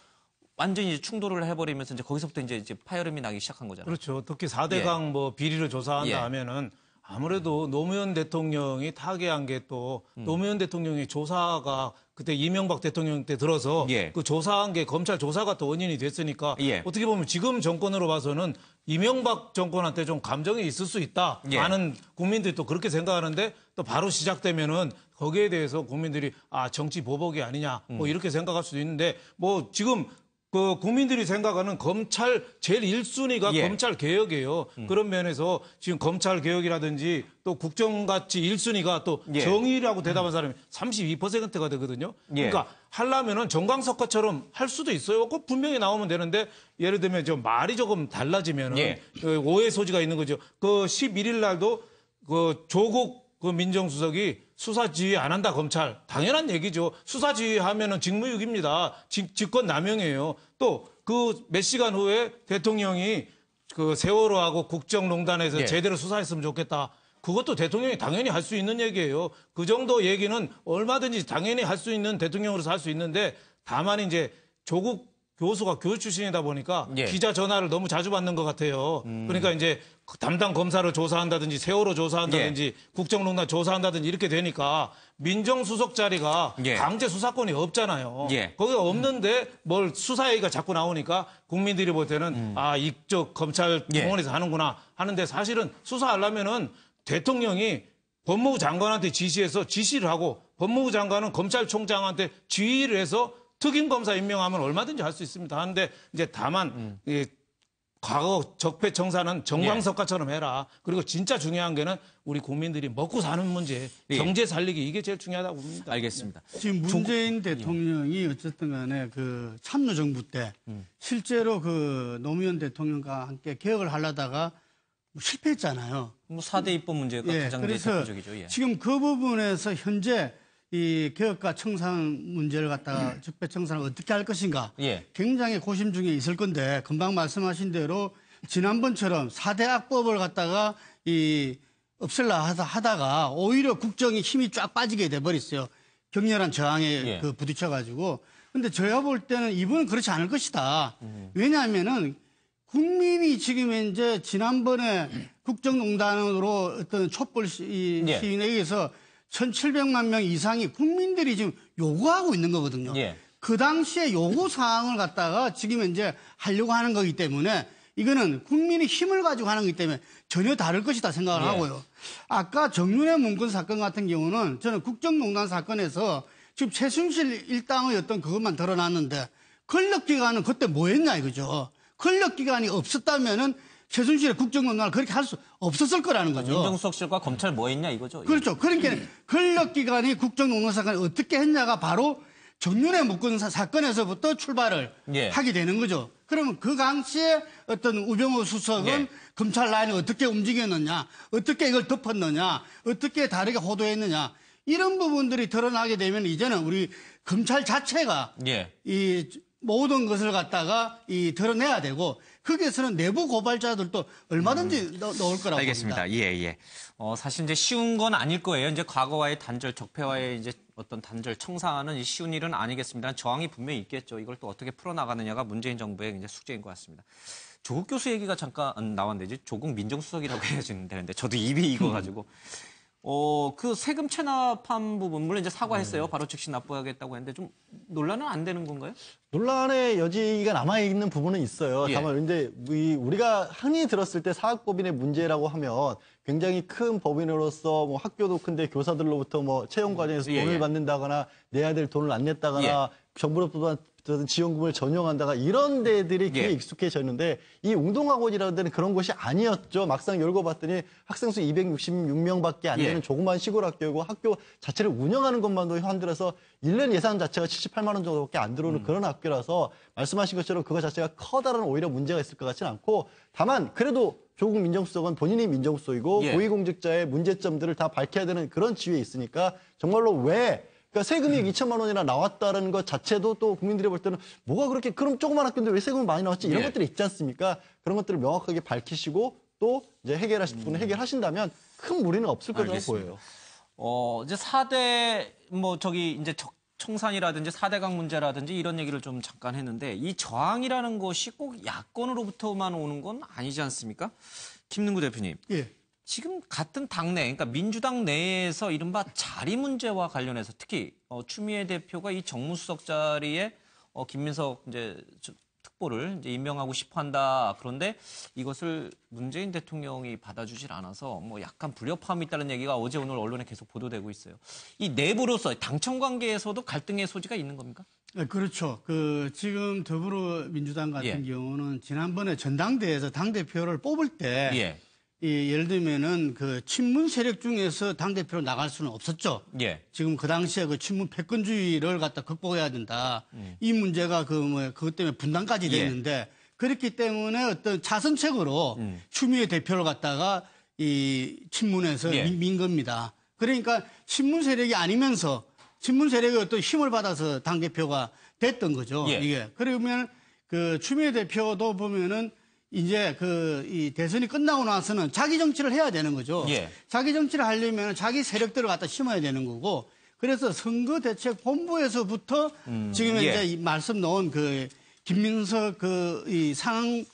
완전히 이제 충돌을 해버리면서 이제 거기서부터 이제 파열음이 나기 시작한 거잖아요. 그렇죠. 특히 4대강 뭐 비리를 조사한다 하면은 아무래도 노무현 대통령이 타계한 게 또 노무현 대통령의 조사가 그때 이명박 대통령 때 들어서 그 조사한 게 검찰 조사가 또 원인이 됐으니까 어떻게 보면 지금 정권으로 봐서는 이명박 정권한테 좀 감정이 있을 수 있다. 많은 국민들이 또 그렇게 생각하는데 또 바로 시작되면은 거기에 대해서 국민들이 정치 보복이 아니냐 뭐 이렇게 생각할 수도 있는데 뭐 지금 그 국민들이 생각하는 검찰 제일 1순위가 검찰 개혁이에요. 그런 면에서 지금 검찰 개혁이라든지 또 국정가치 1순위가 또 정의라고 대답한 사람이 32%가 되거든요. 그러니까 하려면은 정광석화처럼 할 수도 있어요. 꼭 분명히 나오면 되는데 예를 들면 좀 말이 조금 달라지면은 그 오해 소지가 있는 거죠. 그 11일 날도 그 조국 그 민정수석이 수사 지휘 안 한다 검찰. 당연한 얘기죠. 수사 지휘하면은 직무유기입니다. 직권남용이에요. 또 그 몇 시간 후에 대통령이 그 세월호하고 국정농단에서 제대로 수사했으면 좋겠다. 그것도 대통령이 당연히 할 수 있는 얘기예요. 그 정도 얘기는 얼마든지 당연히 할 수 있는 대통령으로서 할 수 있는데 다만 이제 조국 교수가 교수 출신이다 보니까 기자 전화를 너무 자주 받는 것 같아요. 그러니까 이제 담당 검사를 조사한다든지 세월호 조사한다든지 국정농단 조사한다든지 이렇게 되니까 민정수석 자리가 강제 수사권이 없잖아요. 거기가 없는데 뭘 수사 얘기가 자꾸 나오니까 국민들이 볼 때는 이쪽 검찰 공원에서 하는구나 하는데 사실은 수사하려면은 대통령이 법무부 장관한테 지시해서 지시를 하고 법무부 장관은 검찰총장한테 지휘를 해서 특임 검사 임명하면 얼마든지 할 수 있습니다. 하는데 이제 다만 과거 적폐청산은 정광석화처럼 해라. 그리고 진짜 중요한 게는 우리 국민들이 먹고 사는 문제, 경제 살리기 이게 제일 중요하다고 봅니다. 알겠습니다. 지금 문재인 대통령이 어쨌든 간에 그 참여정부 때 실제로 그 노무현 대통령과 함께 개혁을 하려다가 실패했잖아요. 뭐 4대 입법 문제가 가장 그래서 대표적이죠. 지금 그 부분에서 현재 이 개혁과 청산 문제를 갖다가 적폐청산을 어떻게 할 것인가 굉장히 고심 중에 있을 건데 금방 말씀하신 대로 지난번처럼 4대 악법을 갖다가 없앨라 하다가 오히려 국정이 힘이 쫙 빠지게 돼버렸어요. 격렬한 저항에 그 부딪혀가지고. 근데 제가 볼 때는 이번은 그렇지 않을 것이다. 왜냐하면은 국민이 지금 이제 지난번에 국정농단으로 어떤 촛불 시위에 의해서 1,700만 명 이상이 국민들이 지금 요구하고 있는 거거든요. 그 당시에 요구 사항을 갖다가 지금 이제 하려고 하는 거기 때문에 이거는 국민의 힘을 가지고 하는 거기 때문에 전혀 다를 것이다 생각을 하고요. 아까 정윤회 문건 사건 같은 경우는 저는 국정농단 사건에서 지금 최순실 일당의 어떤 그것만 드러났는데 권력기관은 그때 뭐 했냐 이거죠. 권력기관이 없었다면은 최순실의 국정농단을 그렇게 할 수 없었을 거라는 거죠. 민정수석 실과 검찰 뭐 했냐 이거죠. 그렇죠. 그러니까 권력기관이 국정농단 사건을 어떻게 했냐가 바로 정윤회 문건 사건에서부터 출발을 하게 되는 거죠. 그러면 그 당시에 어떤 우병우 수석은 검찰 라인이 어떻게 움직였느냐, 어떻게 이걸 덮었느냐, 어떻게 다르게 호도했느냐 이런 부분들이 드러나게 되면 이제는 우리 검찰 자체가 이 모든 것을 갖다가 드러내야 되고 거기에서는 내부 고발자들도 얼마든지 넣을 거라고 알겠습니다. 봅니다. 예. 사실 이제 쉬운 건 아닐 거예요. 이제 과거와의 단절, 적폐와의 이제 어떤 단절, 청산은 쉬운 일은 아니겠습니다. 저항이 분명히 있겠죠. 이걸 또 어떻게 풀어나가느냐가 문재인 정부의 이제 숙제인 것 같습니다. 조국 교수 얘기가 잠깐 나왔는데 조국 민정수석이라고 해야 되는데 저도 입이 익어가지고. 그 세금 체납한 부분, 물론 이제 사과했어요. 바로 즉시 납부하겠다고 했는데 좀 논란은 안 되는 건가요? 논란의 여지가 남아있는 부분은 있어요. 다만, 근데 우리가 흔히 들었을 때 사학법인의 문제라고 하면 굉장히 큰 법인으로서 뭐 학교도 큰데 교사들로부터 뭐 채용 과정에서 돈을 받는다거나 내야 될 돈을 안 냈다거나 정부로부터 지원금을 전용한다가 이런 데들이 굉장히 익숙해졌는데 이 웅동학원이라는 데는 그런 곳이 아니었죠. 막상 열고 봤더니 학생 수 266명밖에 안 되는 조그만 시골 학교고 학교 자체를 운영하는 것만도 한들어서 1년 예산 자체가 78만 원 정도밖에 안 들어오는 그런 학교라서 말씀하신 것처럼 그거 자체가 커다란 오히려 문제가 있을 것 같지는 않고 다만 그래도 조국 민정수석은 본인이 민정수석이고 고위공직자의 문제점들을 다 밝혀야 되는 그런 지위에 있으니까 정말로 그러니까 세금이 2천만 원이나 나왔다는 것 자체도 또 국민들이 볼 때는 뭐가 그렇게 그럼 조그만 학교인데 왜 세금이 많이 나왔지 이런 것들이 있지 않습니까? 그런 것들을 명확하게 밝히시고 또 이제 해결하실 부분은 해결하신다면 큰 무리는 없을 거라고 보여요. 이제 4대 이제 청산이라든지 4대강 문제라든지 이런 얘기를 좀 잠깐 했는데 이 저항이라는 것이 꼭 야권으로부터만 오는 건 아니지 않습니까? 김능구 대표님. 지금 같은 당내, 그러니까 민주당 내에서 이른바 자리 문제와 관련해서 특히 추미애 대표가 이 정무수석 자리에 김민석 이제 특보를 이제 임명하고 싶어한다. 그런데 이것을 문재인 대통령이 받아주질 않아서 뭐 약간 불협화음이 있다는 얘기가 어제 오늘 언론에 계속 보도되고 있어요. 이 내부로서 당청 관계에서도 갈등의 소지가 있는 겁니까? 네, 그렇죠. 지금 더불어민주당 같은 경우는 지난번에 전당대회에서 당 대표를 뽑을 때. 예를 들면은 친문 세력 중에서 당대표로 나갈 수는 없었죠. 지금 그 당시에 친문 패권주의를 갖다 극복해야 된다. 이 문제가 그것 때문에 분당까지 됐는데 그렇기 때문에 어떤 자선책으로 추미애 대표를 갖다가 이 친문에서 민 겁니다. 그러니까 친문 세력이 아니면서 친문 세력의 어떤 힘을 받아서 당대표가 됐던 거죠. 이게. 그러면 추미애 대표도 보면은 이제 이 대선이 끝나고 나서는 자기 정치를 해야 되는 거죠. 자기 정치를 하려면 자기 세력들을 갖다 심어야 되는 거고. 그래서 선거대책본부에서부터 지금 이제 말씀 놓은 김민석 이 상황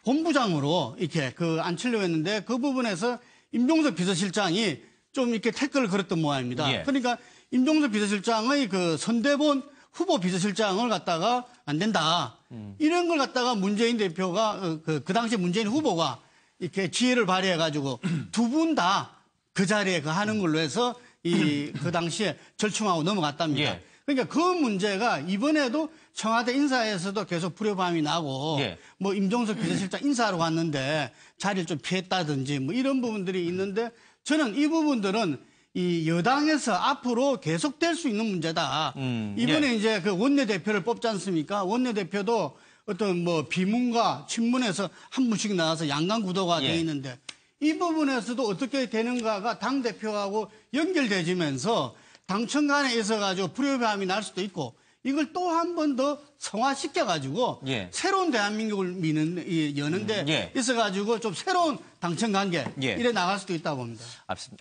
본부장으로 이렇게 앉히려고 했는데 그 부분에서 임종석 비서실장이 좀 이렇게 태클을 걸었던 모양입니다. 그러니까 임종석 비서실장의 선대본 후보 비서실장을 갖다가 안 된다. 이런 걸 갖다가 문재인 대표가 그 당시 문재인 후보가 이렇게 지혜를 발휘해가지고 두 분 다 그 자리에 하는 걸로 해서 그 당시에 절충하고 넘어갔답니다. 그러니까 그 문제가 이번에도 청와대 인사에서도 계속 불협화음이 나고 뭐 임종석 비서실장 인사하러 갔는데 자리를 좀 피했다든지 뭐 이런 부분들이 있는데 저는 이 부분들은 이 여당에서 앞으로 계속될 수 있는 문제다. 이번에 이제 그 원내대표를 뽑지 않습니까? 원내대표도 어떤 뭐 비문과 친문에서 한 분씩 나와서 양강 구도가 돼 있는데 이 부분에서도 어떻게 되는가가 당대표하고 연결되지면서 당청 간에 있어가지고 불협화음이 날 수도 있고 이걸 또 한 번 더 성화시켜가지고 새로운 대한민국을 여는데 있어가지고 좀 새로운 당청 관계 이래 나갈 수도 있다고 봅니다.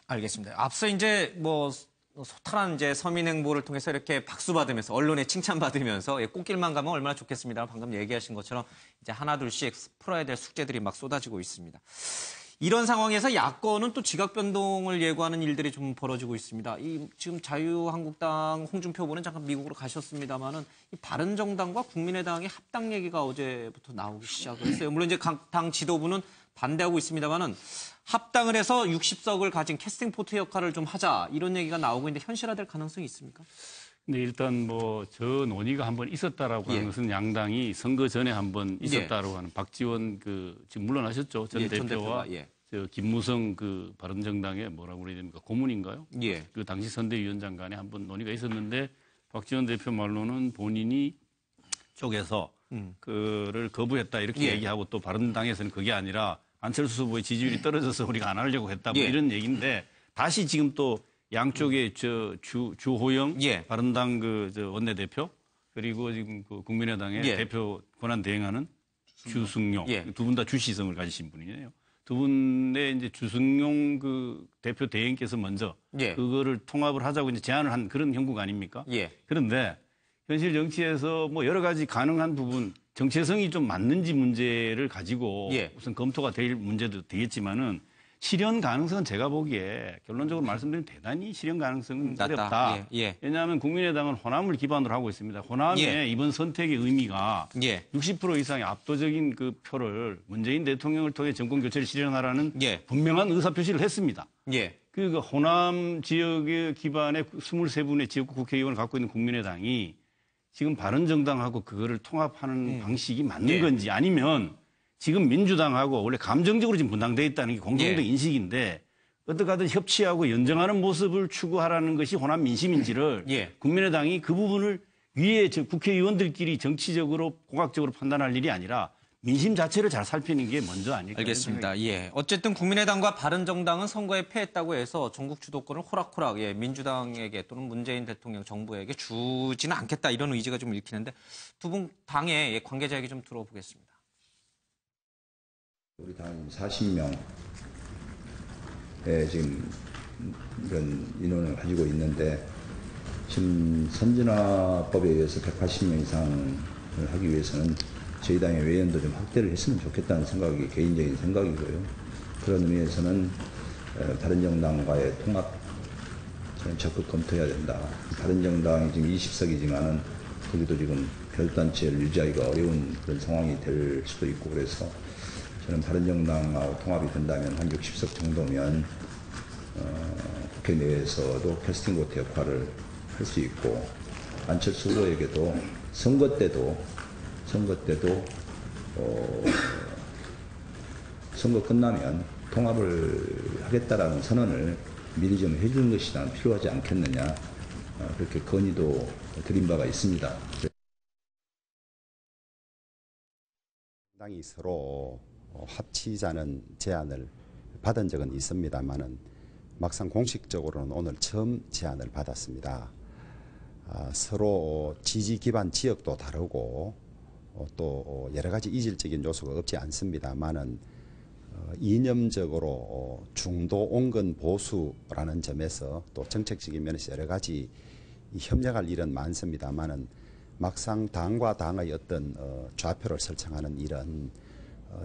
알겠습니다. 앞서 이제 뭐 소탈한 이제 서민 행보를 통해서 이렇게 박수 받으면서 언론에 칭찬받으면서 꽃길만 가면 얼마나 좋겠습니다. 방금 얘기하신 것처럼 이제 하나둘씩 풀어야 될 숙제들이 막 쏟아지고 있습니다. 이런 상황에서 야권은 또 지각 변동을 예고하는 일들이 좀 벌어지고 있습니다. 지금 자유한국당 홍준표 후보는 잠깐 미국으로 가셨습니다만은 이 바른정당과 국민의당의 합당 얘기가 어제부터 나오기 시작을 했어요. 물론 이제 당 지도부는 반대하고 있습니다만은 합당을 해서 60석을 가진 캐스팅 포트 역할을 좀 하자 이런 얘기가 나오고 있는데 현실화될 가능성이 있습니까? 근데 일단 뭐 저 논의가 한번 있었다라고 하는 것은 양당이 선거 전에 한번 있었다라고 하는 박지원 지금 물러나셨죠 전 대표와 저 김무성 바른정당의 뭐라고 그래야 됩니까 고문인가요? 그 당시 선대위원장 간에 한번 논의가 있었는데 박지원 대표 말로는 본인이 쪽에서 그를 거부했다 이렇게 얘기하고 또 바른당에서는 그게 아니라 안철수 후보의 지지율이 떨어져서 우리가 안 하려고 했다 뭐 이런 얘기인데 다시 지금 또 양쪽의 주호영 바른당 원내대표 그리고 지금 국민의당의 대표 권한 대행하는 주승용 두 분 다 주시성을 가지신 분이에요. 두 분의 이제 주승용 대표 대행께서 먼저 그거를 통합을 하자고 이제 제안을 한 그런 형국 아닙니까? 그런데 현실 정치에서 뭐 여러 가지 가능한 부분 정체성이 좀 맞는지 문제를 가지고 우선 검토가 될 문제도 되겠지만은 실현 가능성은 제가 보기에 결론적으로 말씀드리면 대단히 실현 가능성은 어렵다. 왜냐하면 국민의당은 호남을 기반으로 하고 있습니다. 호남의 이번 선택의 의미가 60% 이상의 압도적인 그 표를 문재인 대통령을 통해 정권 교체를 실현하라는 분명한 의사표시를 했습니다. 그 호남 지역의 기반의 23분의 지역구 국회의원을 갖고 있는 국민의당이 지금 바른정당하고 그거를 통합하는 방식이 맞는 건지 아니면 지금 민주당하고 원래 감정적으로 지금 분당되어 있다는 게 공동적 인식인데 어떻게 하든 협치하고 연정하는 모습을 추구하라는 것이 호남 민심인지를 국민의당이 그 부분을 위에 국회의원들끼리 정치적으로 공학적으로 판단할 일이 아니라 민심 자체를 잘 살피는 게 먼저 아닐까. 알겠습니다. 어쨌든 국민의당과 바른정당은 선거에 패했다고 해서 전국 주도권을 호락호락 민주당에게 또는 문재인 대통령 정부에게 주지는 않겠다 이런 의지가 좀 읽히는데 두 분 당의 관계자 얘기 좀 들어보겠습니다. 우리 당 40명의 지금 이런 인원을 가지고 있는데 지금 선진화법에 의해서 180명 이상을 하기 위해서는 저희 당의 외연도 좀 확대를 했으면 좋겠다는 생각이 개인적인 생각이고요. 그런 의미에서는 바른정당과의 통합 저는 적극 검토해야 된다. 바른정당이 지금 20석이지만은 거기도 지금 별단체를 유지하기가 어려운 그런 상황이 될 수도 있고 그래서 저는 바른정당하고 통합이 된다면 한 60석 정도면 국회 내에서도 캐스팅 보트 역할을 할 수 있고 안철수 후보에게도 선거 때도 선거 끝나면 통합을 하겠다라는 선언을 미리 좀 해주는 것이 난 필요하지 않겠느냐 그렇게 건의도 드린 바가 있습니다. 당이 서로 합치자는 제안을 받은 적은 있습니다만은 막상 공식적으로는 오늘 처음 제안을 받았습니다. 서로 지지 기반 지역도 다르고 또 여러 가지 이질적인 요소가 없지 않습니다만은 이념적으로 중도 온건 보수라는 점에서 또 정책적인 면에서 여러 가지 협력할 일은 많습니다만은 막상 당과 당의 어떤 좌표를 설정하는 일은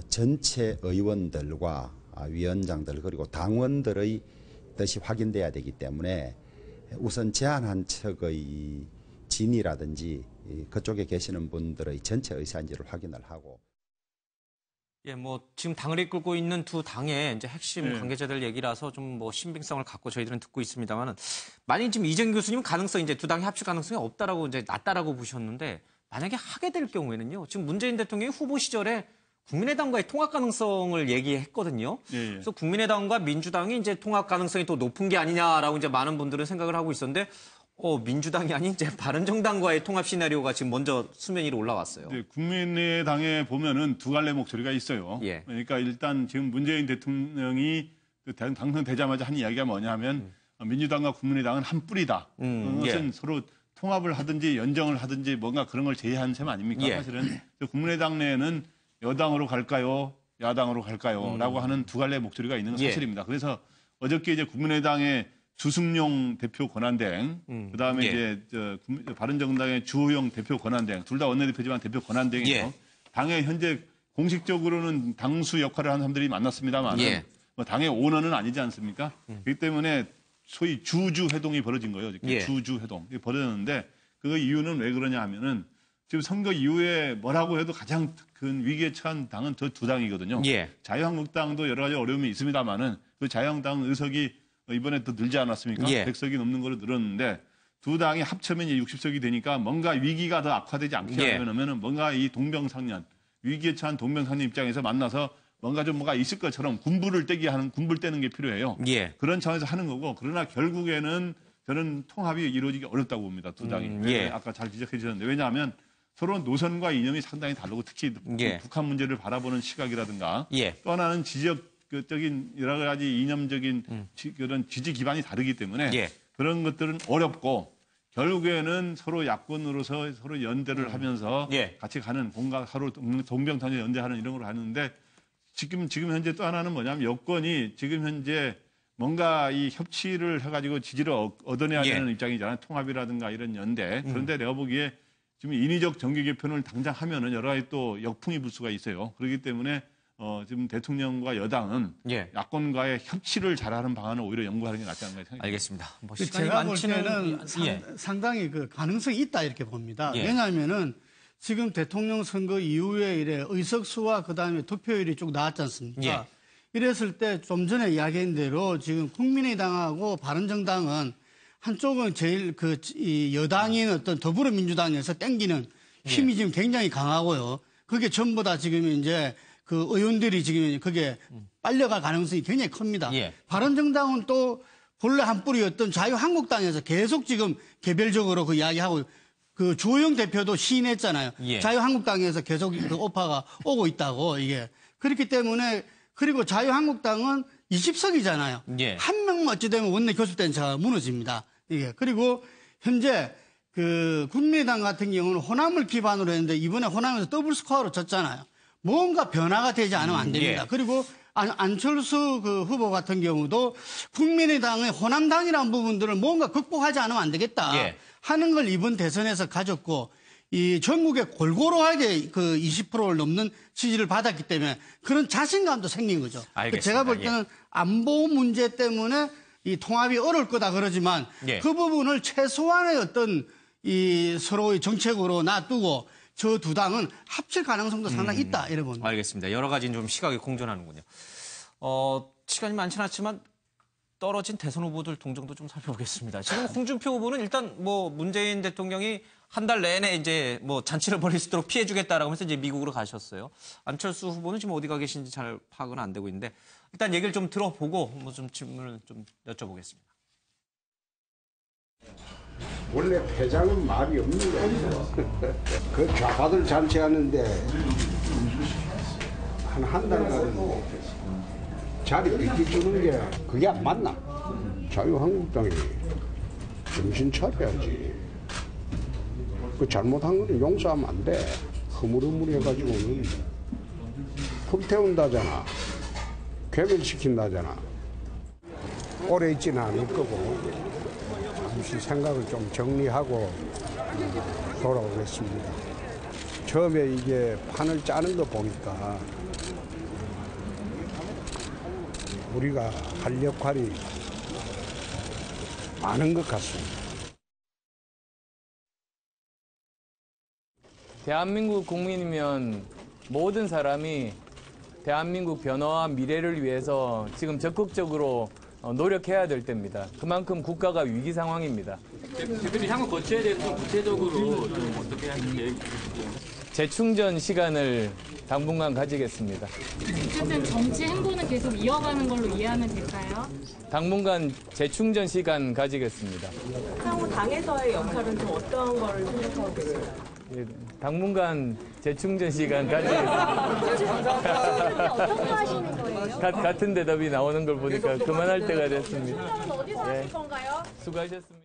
전체 의원들과 위원장들 그리고 당원들의 뜻이 확인돼야 되기 때문에 우선 제안한 척의 진위라든지 그쪽에 계시는 분들의 전체 의사인지를 확인을 하고 예, 뭐 지금 당을 이끌고 있는 두 당의 이제 핵심 네. 관계자들 얘기라서 좀 뭐 신빙성을 갖고 저희들은 듣고 있습니다만은 만약 지금 이재명 교수님 가능성 이제 두 당이 합칠 가능성이 없다라고 이제 낮다라고 보셨는데 만약에 하게 될 경우에는요. 지금 문재인 대통령이 후보 시절에 국민의당과의 통합 가능성을 얘기했거든요. 예. 그래서 국민의당과 민주당이 이제 통합 가능성이 더 높은 게 아니냐라고 이제 많은 분들은 생각을 하고 있었는데 민주당이 아닌 이제 바른정당과의 통합 시나리오가 지금 먼저 수면 위로 올라왔어요. 네, 국민의당에 보면은 두 갈래 목소리가 있어요. 예. 그러니까 일단 지금 문재인 대통령이 당선되자마자 한 이야기가 뭐냐면 민주당과 국민의당은 한 뿌리다. 그것은 예. 서로 통합을 하든지 연정을 하든지 뭔가 그런 걸 제의한 셈 아닙니까? 예. 사실은 국민의당 내에는 여당으로 갈까요? 야당으로 갈까요? 라고 하는 두 갈래 목소리가 있는 건 예. 사실입니다. 그래서 어저께 이제 국민의당의 주승용 대표 권한대행, 그다음에 예. 이제 바른정당의 주호영 대표 권한대행, 둘 다 원내대표지만 대표 권한대행이요. 예. 당의 현재 공식적으로는 당수 역할을 하는 사람들이 만났습니다만, 예. 뭐 당의 오너는 아니지 않습니까? 그렇기 때문에 소위 주주 회동이 벌어진 거예요. 예. 주주 회동 이 벌어졌는데 그 이유는 왜 그러냐 하면은 지금 선거 이후에 뭐라고 해도 가장 큰 위기에 처한 당은 저 두 당이거든요. 예. 자유한국당도 여러 가지 어려움이 있습니다만은 그 자유한국당 의석이 이번에 또 늘지 않았습니까? 예. 100석이 넘는 거로 늘었는데 두 당이 합치면 이제 60석이 되니까 뭔가 위기가 더 악화되지 않게 예. 하려면 뭔가 이 동병상련, 위기에 처한 동병상련 입장에서 만나서 뭔가 좀 뭐가 있을 것처럼 군부를 떼는 게 필요해요. 예. 그런 차원에서 하는 거고 그러나 결국에는 저는 통합이 이루어지기 어렵다고 봅니다. 두 당이. 예. 아까 잘 지적해 주셨는데 왜냐하면 서로 노선과 이념이 상당히 다르고 특히 예. 북한 문제를 바라보는 시각이라든가 예. 또 하나는 지적적인 여러 가지 이념적인 그런 지지 기반이 다르기 때문에 예. 그런 것들은 어렵고 결국에는 서로 야권으로서 서로 연대를 하면서 예. 같이 가는 뭔가 서로 동병상련 연대하는 이런 걸 하는데 지금 현재 또 하나는 뭐냐면 여권이 지금 현재 뭔가 이 협치를 해가지고 지지를 얻어내야 예. 되는 입장이잖아요. 통합이라든가 이런 연대. 그런데 내가 보기에 지금 인위적 정계 개편을 당장 하면은 여러 가지 또 역풍이 불 수가 있어요. 그렇기 때문에 지금 대통령과 여당은 예. 야권과의 협치를 잘하는 방안을 오히려 연구하는 게 낫지 않나 생각합니다. 알겠습니다. 뭐 시간이 제가 볼 많지는 때는 상당히 그 가능성이 있다 이렇게 봅니다. 예. 왜냐하면은 지금 대통령 선거 이후에 이래 의석수와 그다음에 투표율이 쭉 나왔지 않습니까? 예. 이랬을 때 좀 전에 이야기한 대로 지금 국민의당하고 바른정당은 한쪽은 제일 이 여당인 어떤 더불어민주당에서 땡기는 힘이 지금 굉장히 강하고요. 그게 전부 다 지금 이제 그 의원들이 지금 그게 빨려갈 가능성이 굉장히 큽니다. 예. 바른정당은 또 본래 한 뿌리였던 자유한국당에서 계속 지금 개별적으로 그 이야기하고 그 주호영 대표도 시인했잖아요. 예. 자유한국당에서 계속 그 오파가 오고 있다고 이게. 그렇기 때문에 그리고 자유한국당은 20석이잖아요. 예. 한 명만 어찌되면 원내 교섭단체가 무너집니다. 이게. 그리고 현재 그 국민의당 같은 경우는 호남을 기반으로 했는데 이번에 호남에서 더블 스코어로 졌잖아요. 뭔가 변화가 되지 않으면 안 됩니다. 예. 그리고 안철수 그 후보 같은 경우도 국민의당의 호남당이라는 부분들을 뭔가 극복하지 않으면 안 되겠다 예. 하는 걸 이번 대선에서 가졌고 이 전국에 골고루하게 그 20%를 넘는 지지를 받았기 때문에 그런 자신감도 생긴 거죠. 알겠습니다. 제가 볼 때는 안보 문제 때문에 이 통합이 어려울 거다 그러지만 예. 그 부분을 최소한의 어떤 이 서로의 정책으로 놔두고 저 두 당은 합칠 가능성도 상당히 있다 이래 봅니다. 알겠습니다. 여러 가지 좀 시각이 공존하는군요. 시간이 많지는 않지만 떨어진 대선 후보들 동정도 좀 살펴보겠습니다. 지금 홍준표 후보는 일단 뭐 문재인 대통령이 한 달 내내 이제 뭐 잔치를 벌일 수 있도록 피해주겠다라고 해서 이제 미국으로 가셨어요. 안철수 후보는 지금 어디 가 계신지 잘 파악은 안 되고 있는데 일단 얘기를 좀 들어보고 뭐 좀 질문을 좀 여쭤보겠습니다. 원래 패장은 말이 없는 거예요. 그 좌파들 잔치하는데 한 달간 자리 비켜주는 게 그게 안 맞나? 자유한국당이 정신 차려야지. 그 잘못한 거는 용서하면 안 돼. 흐물흐물해가지고는 불태운다잖아. 괴멸시킨다잖아. 오래 있지는 않을 거고. 잠시 생각을 좀 정리하고 돌아오겠습니다. 처음에 이게 판을 짜는 거 보니까 우리가 할 역할이 많은 것 같습니다. 대한민국 국민이면 모든 사람이 대한민국 변화와 미래를 위해서 지금 적극적으로 노력해야 될 때입니다. 그만큼 국가가 위기 상황입니다. 대표님 향후 거쳐야 되는 건 구체적으로 좀 어떻게 하실 계획이신지요? 재충전 시간을 당분간 가지겠습니다. 어쨌든 정치 행보는 계속 이어가는 걸로 이해하면 될까요? 당분간 재충전 시간 가지겠습니다. 향후 당에서의 역할은 좀 어떤 걸 생각하고 계세요? 예, 당분간 재충전 시간 가지겠습니다. 어떤 거 하시는 거예요? 같은 대답이 나오는 걸 보니까 그만할 때가 됐습니다. 어디서 하실 건가요? 수고하셨습니다.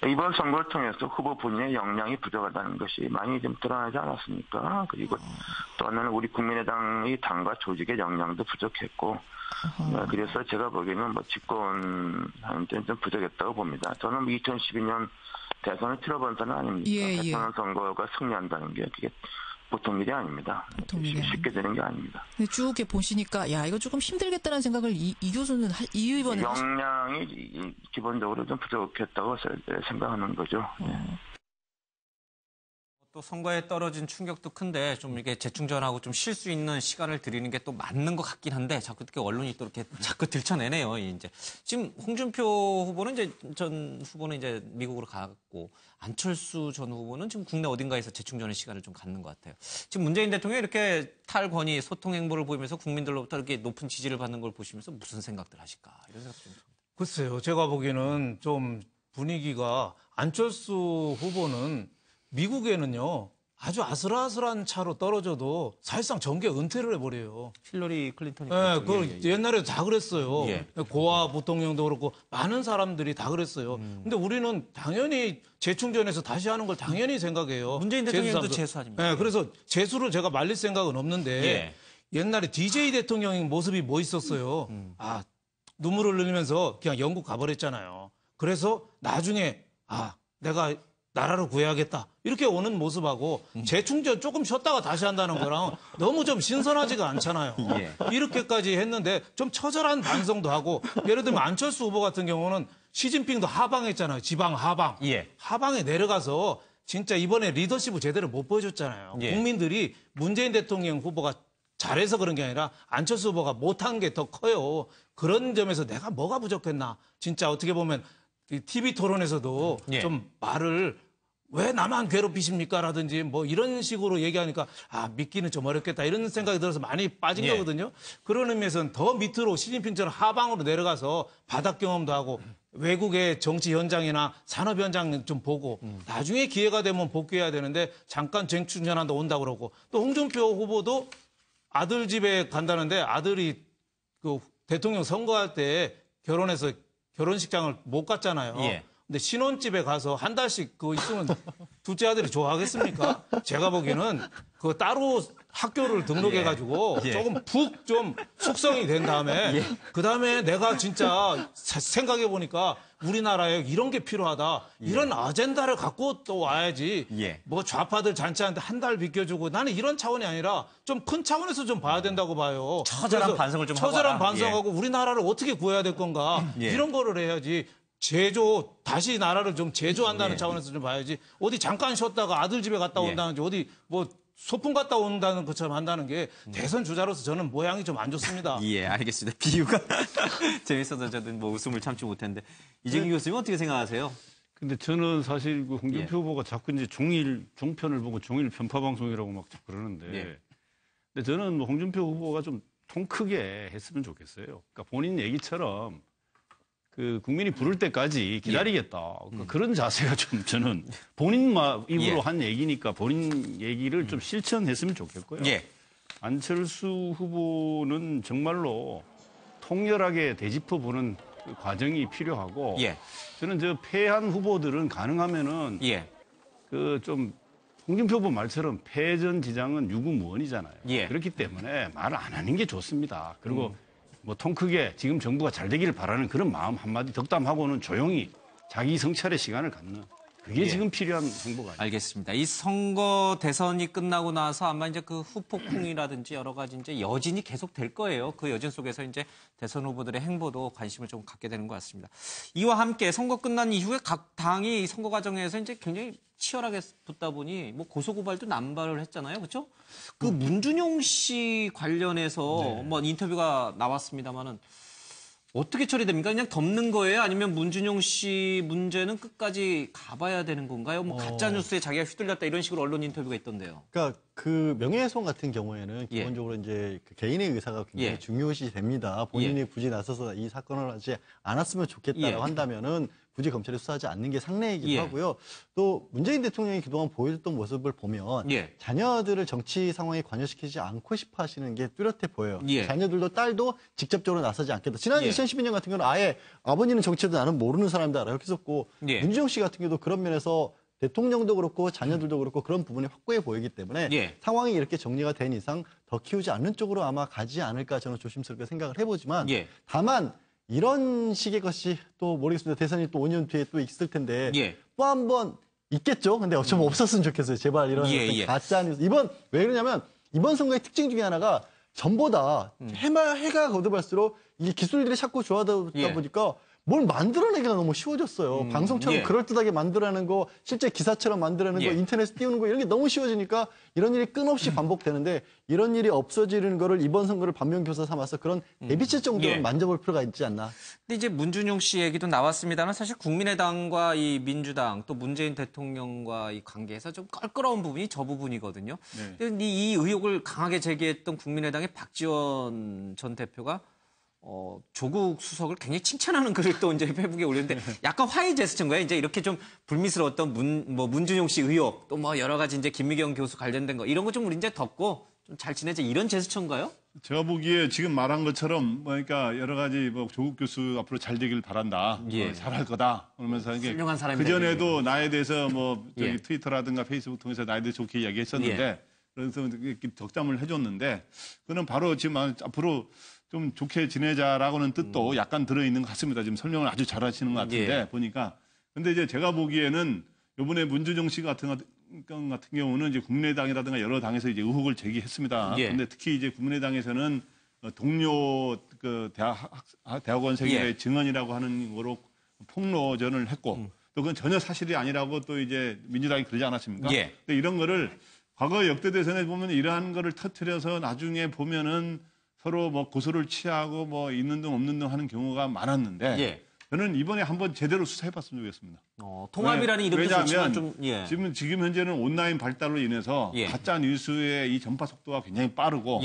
이번 선거를 통해서 후보 본인의 역량이 부족하다는 것이 많이 좀 드러나지 않았습니까? 그리고 또 하나는 우리 국민의당의 당과 조직의 역량도 부족했고, 그래서 제가 보기에는 뭐 집권하는데 좀 부족했다고 봅니다. 저는 2012년 대선을 치러본 사람은 아닙니다. 대통령 선거가 승리한다는 게 그게 보통 일이 아닙니다. 쉽게 되는 게 아닙니다. 근데 쭉 이렇게 보시니까 야 이거 조금 힘들겠다는 생각을 이 교수는 이 의원은 역량이 기본적으로 좀 부족했다고 생각하는 거죠. 또 선거에 떨어진 충격도 큰데 좀 이게 재충전하고 좀 쉴 수 있는 시간을 드리는 게 또 맞는 것 같긴 한데 자꾸 이렇게 언론이 또 이렇게 자꾸 들춰내네요. 이제 지금 홍준표 후보는 이제 전 후보는 이제 미국으로 갔고 안철수 전 후보는 지금 국내 어딘가에서 재충전의 시간을 좀 갖는 것 같아요. 지금 문재인 대통령이 이렇게 탈권위 소통 행보를 보이면서 국민들로부터 이렇게 높은 지지를 받는 걸 보시면서 무슨 생각들 하실까 이런 생각 좀 듭니다. 글쎄요, 제가 보기에는 좀 분위기가 안철수 후보는 미국에는요 아주 아슬아슬한 차로 떨어져도 사실상 정계 은퇴를 해버려요. 힐러리 클린턴이. 네, 그걸 옛날에 다 그랬어요. 고아 부통령도 그렇고 많은 사람들이 다 그랬어요. 근데 우리는 당연히 재충전해서 다시 하는 걸 당연히 생각해요. 문재인 대통령도 재수 아닙니까? 네, 그래서 재수를 제가 말릴 생각은 없는데 옛날에 DJ 대통령의 모습이 뭐 있었어요. 아 눈물을 흘리면서 그냥 영국 가버렸잖아요. 그래서 나중에 내가 나라를 구해야겠다. 이렇게 오는 모습하고 재충전 조금 쉬었다가 다시 한다는 거랑 너무 좀 신선하지가 않잖아요. 이렇게까지 했는데 좀 처절한 반성도 하고 예를 들면 안철수 후보 같은 경우는 시진핑도 하방했잖아요. 지방 하방. 하방에 내려가서 진짜 이번에 리더십을 제대로 못 보여줬잖아요. 국민들이 문재인 대통령 후보가 잘해서 그런 게 아니라 안철수 후보가 못한 게 더 커요. 그런 점에서 내가 뭐가 부족했나. 진짜 어떻게 보면 TV 토론에서도 좀 말을 왜 나만 괴롭히십니까? 라든지 뭐 이런 식으로 얘기하니까 믿기는 좀 어렵겠다 이런 생각이 들어서 많이 빠진 거거든요. 그런 의미에서는 더 밑으로 시진핑처럼 하방으로 내려가서 바닥 경험도 하고 외국의 정치 현장이나 산업 현장 좀 보고 나중에 기회가 되면 복귀해야 되는데 잠깐 재충전한다 온다 그러고 또 홍준표 후보도 아들 집에 간다는데 아들이 그 대통령 선거할 때 결혼해서 결혼식장을 못 갔잖아요. 근데 신혼집에 가서 한 달씩 그거 있으면 둘째 아들이 좋아하겠습니까? 제가 보기에는 그 따로 학교를 등록해가지고 조금 푹 좀 숙성이 된 다음에 그 다음에 내가 진짜 생각해 보니까 우리나라에 이런 게 필요하다. 이런 아젠다를 갖고 또 와야지. 뭐 좌파들 잔치하는데 한 달 비껴주고 나는 이런 차원이 아니라 좀 큰 차원에서 좀 봐야 된다고 봐요. 처절한 반성을 좀 하고 처절한 반성하고 우리나라를 어떻게 구해야 될 건가. 이런 거를 해야지. 다시 나라를 좀 제조한다는 차원에서 좀 봐야지. 어디 잠깐 쉬었다가 아들 집에 갔다 온다는지 어디 뭐 소풍 갔다 온다는 것처럼 한다는 게 대선 주자로서 저는 모양이 좀 안 좋습니다. 알겠습니다. 비유가 재밌어서 저는 뭐 웃음을 참지 못했는데 이재규 교수님 어떻게 생각하세요? 근데 저는 사실 그 홍준표 후보가 자꾸 이제 종편을 보고 종일 편파 방송이라고 막 자꾸 그러는데 근데 저는 뭐 홍준표 후보가 좀 통 크게 했으면 좋겠어요. 그러니까 본인 얘기처럼 그 국민이 부를 때까지 기다리겠다. 그런 자세가 좀 저는 본인 입으로 한 얘기니까 본인 얘기를 좀 실천했으면 좋겠고요. 안철수 후보는 정말로 통렬하게 되짚어보는 그 과정이 필요하고 저는 저 패한 후보들은 가능하면은 그 좀 홍준표 후보 말처럼 패전지장은 유구무원이잖아요. 그렇기 때문에 말을 안 하는 게 좋습니다. 그리고 뭐 통 크게 지금 정부가 잘 되기를 바라는 그런 마음 한마디 덕담하고는 조용히 자기 성찰의 시간을 갖는 그게 지금 필요한 행보가 아니에요. 알겠습니다. 이 선거 대선이 끝나고 나서 아마 이제 그 후폭풍이라든지 여러 가지 이제 여진이 계속 될 거예요. 그 여진 속에서 이제 대선 후보들의 행보도 관심을 좀 갖게 되는 것 같습니다. 이와 함께 선거 끝난 이후에 각 당이 선거 과정에서 이제 굉장히 치열하게 붙다 보니 뭐 고소고발도 남발을 했잖아요. 그렇죠? 그 문준용 씨 관련해서 뭐 인터뷰가 나왔습니다만은 어떻게 처리됩니까? 그냥 덮는 거예요? 아니면 문준용 씨 문제는 끝까지 가봐야 되는 건가요? 뭐 가짜뉴스에 자기가 휘둘렸다 이런 식으로 언론 인터뷰가 있던데요. 그러니까 그 명예훼손 같은 경우에는 기본적으로 이제 그 개인의 의사가 굉장히 중요시 됩니다. 본인이 굳이 나서서 이 사건을 하지 않았으면 좋겠다라고 한다면은 굳이 검찰이 수사하지 않는 게 상례이기도 하고요. 또 문재인 대통령이 그동안 보여줬던 모습을 보면 자녀들을 정치 상황에 관여시키지 않고 싶어 하시는 게 뚜렷해 보여요. 자녀들도 딸도 직접적으로 나서지 않겠다. 지난 2012년 같은 경우는 아예 아버지는 정치도 나는 모르는 사람이다라고 했었고 문준용 씨 같은 경우도 그런 면에서 대통령도 그렇고 자녀들도 그렇고 그런 부분이 확고해 보이기 때문에 상황이 이렇게 정리가 된 이상 더 키우지 않는 쪽으로 아마 가지 않을까 저는 조심스럽게 생각을 해보지만 다만 이런 식의 것이 또 모르겠습니다. 대선이 또 5년 뒤에 또 있을 텐데 또 한 번 있겠죠. 근데 좀 없었으면 좋겠어요. 제발 이런 가짜 뉴스. 왜 그러냐면 이번 선거의 특징 중에 하나가 전보다 해가 거듭할수록 이 기술들이 자꾸 좋아지다 보니까 뭘 만들어내기가 너무 쉬워졌어요. 방송처럼 그럴듯하게 만들어내는 거, 실제 기사처럼 만들어내는 거, 인터넷에 띄우는 거 이런 게 너무 쉬워지니까 이런 일이 끊없이 반복되는데 이런 일이 없어지는 거를 이번 선거를 반면교사 삼아서 그런 대비책 정도는 만져볼 필요가 있지 않나. 근데 이제 문준용 씨 얘기도 나왔습니다만 사실 국민의당과 이 민주당 또 문재인 대통령과 이 관계에서 좀 껄끄러운 부분이 저 부분이거든요. 근데 이 의혹을 강하게 제기했던 국민의당의 박지원 전 대표가 조국 수석을 굉장히 칭찬하는 글을 또 이제 페이북에 올렸는데 약간 화해 제스처인가요? 이제 이렇게 좀 불미스러웠던 문준용 씨 의혹 또 뭐 여러 가지 이제 김미경 교수 관련된 거 이런 거 좀 우리 이제 덮고 좀 잘 지내자 이런 제스처인가요? 제가 보기에 지금 말한 것처럼 그러니까 여러 가지 뭐 조국 교수 앞으로 잘 되길 바란다, 잘할 거다 그러면서 훌륭한 사람이다. 그 전에도 나에 대해서 뭐 저기 트위터라든가 페이스북 통해서 나에 대해 좋게 이야기했었는데 그래서 이렇게 덕담을 해줬는데 그는 바로 지금 앞으로 좀 좋게 지내자라고는 뜻도 약간 들어있는 것 같습니다. 지금 설명을 아주 잘하시는 것 같은데 보니까. 근데 이제 제가 보기에는 이번에 문준용 씨 같은 경우는 이제 국민의당이라든가 여러 당에서 이제 의혹을 제기했습니다. 근데 특히 이제 국민의당에서는 동료 그 대학원생의 증언이라고 하는 거로 폭로전을 했고 또 그건 전혀 사실이 아니라고 또 이제 민주당이 그러지 않았습니까? 근데 이런 거를 과거 역대 대선에 보면 이러한 거를 터뜨려서 나중에 보면은 서로 뭐 고소를 취하고 뭐 있는 등 없는 등 하는 경우가 많았는데 저는 이번에 한번 제대로 수사해봤으면 좋겠습니다. 통합이라는 이름도 좋지만 좀 지금 현재는 온라인 발달로 인해서 가짜 뉴스의 이 전파 속도가 굉장히 빠르고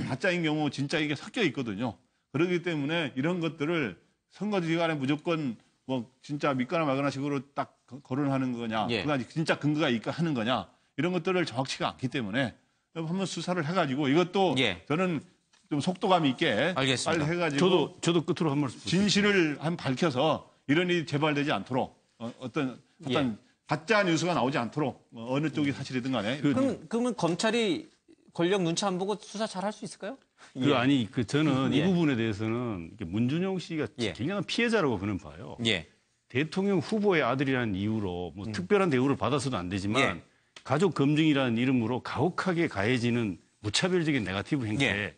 가짜인 경우 진짜 이게 섞여 있거든요. 그렇기 때문에 이런 것들을 선거 기간에 무조건 뭐 진짜 믿거나 말거나 식으로 딱 거론하는 거냐, 그다지 진짜 근거가 있고 하는 거냐 이런 것들을 정확치가 않기 때문에 한번 수사를 해가지고 이것도 저는 좀 속도감 있게 알겠습니다. 빨리 해가지고 저도 끝으로 한 말씀 진실을 밝혀서 이런 일이 재발되지 않도록 어떤 가짜 뉴스가 나오지 않도록 어느 쪽이 사실이든 간에 그러면 검찰이 권력 눈치 안 보고 수사 잘 할 수 있을까요? 저는 이 부분에 대해서는 문준용 씨가 굉장한 피해자라고 저는 봐요. 대통령 후보의 아들이라는 이유로 뭐 특별한 대우를 받아서도 안 되지만 가족 검증이라는 이름으로 가혹하게 가해지는 무차별적인 네거티브 행태.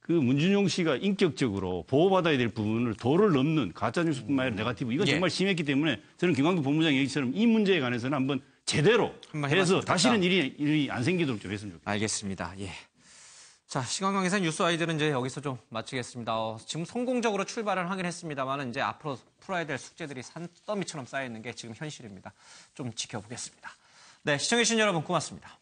그 문준용 씨가 인격적으로 보호받아야 될 부분을 도를 넘는 가짜뉴스뿐만 아니라 네거티브 이건 정말 심했기 때문에 저는 김광도 본부장 얘기처럼 이 문제에 관해서는 한번 제대로 해서 다시는 일이 안 생기도록 좀 했으면 좋겠습니다. 알겠습니다. 자, 시간관계상 뉴스 아이들은 이제 여기서 좀 마치겠습니다. 지금 성공적으로 출발을 하긴 했습니다만 이제 앞으로 풀어야 될 숙제들이 산더미처럼 쌓여 있는 게 지금 현실입니다. 좀 지켜보겠습니다. 네, 시청해주신 여러분 고맙습니다.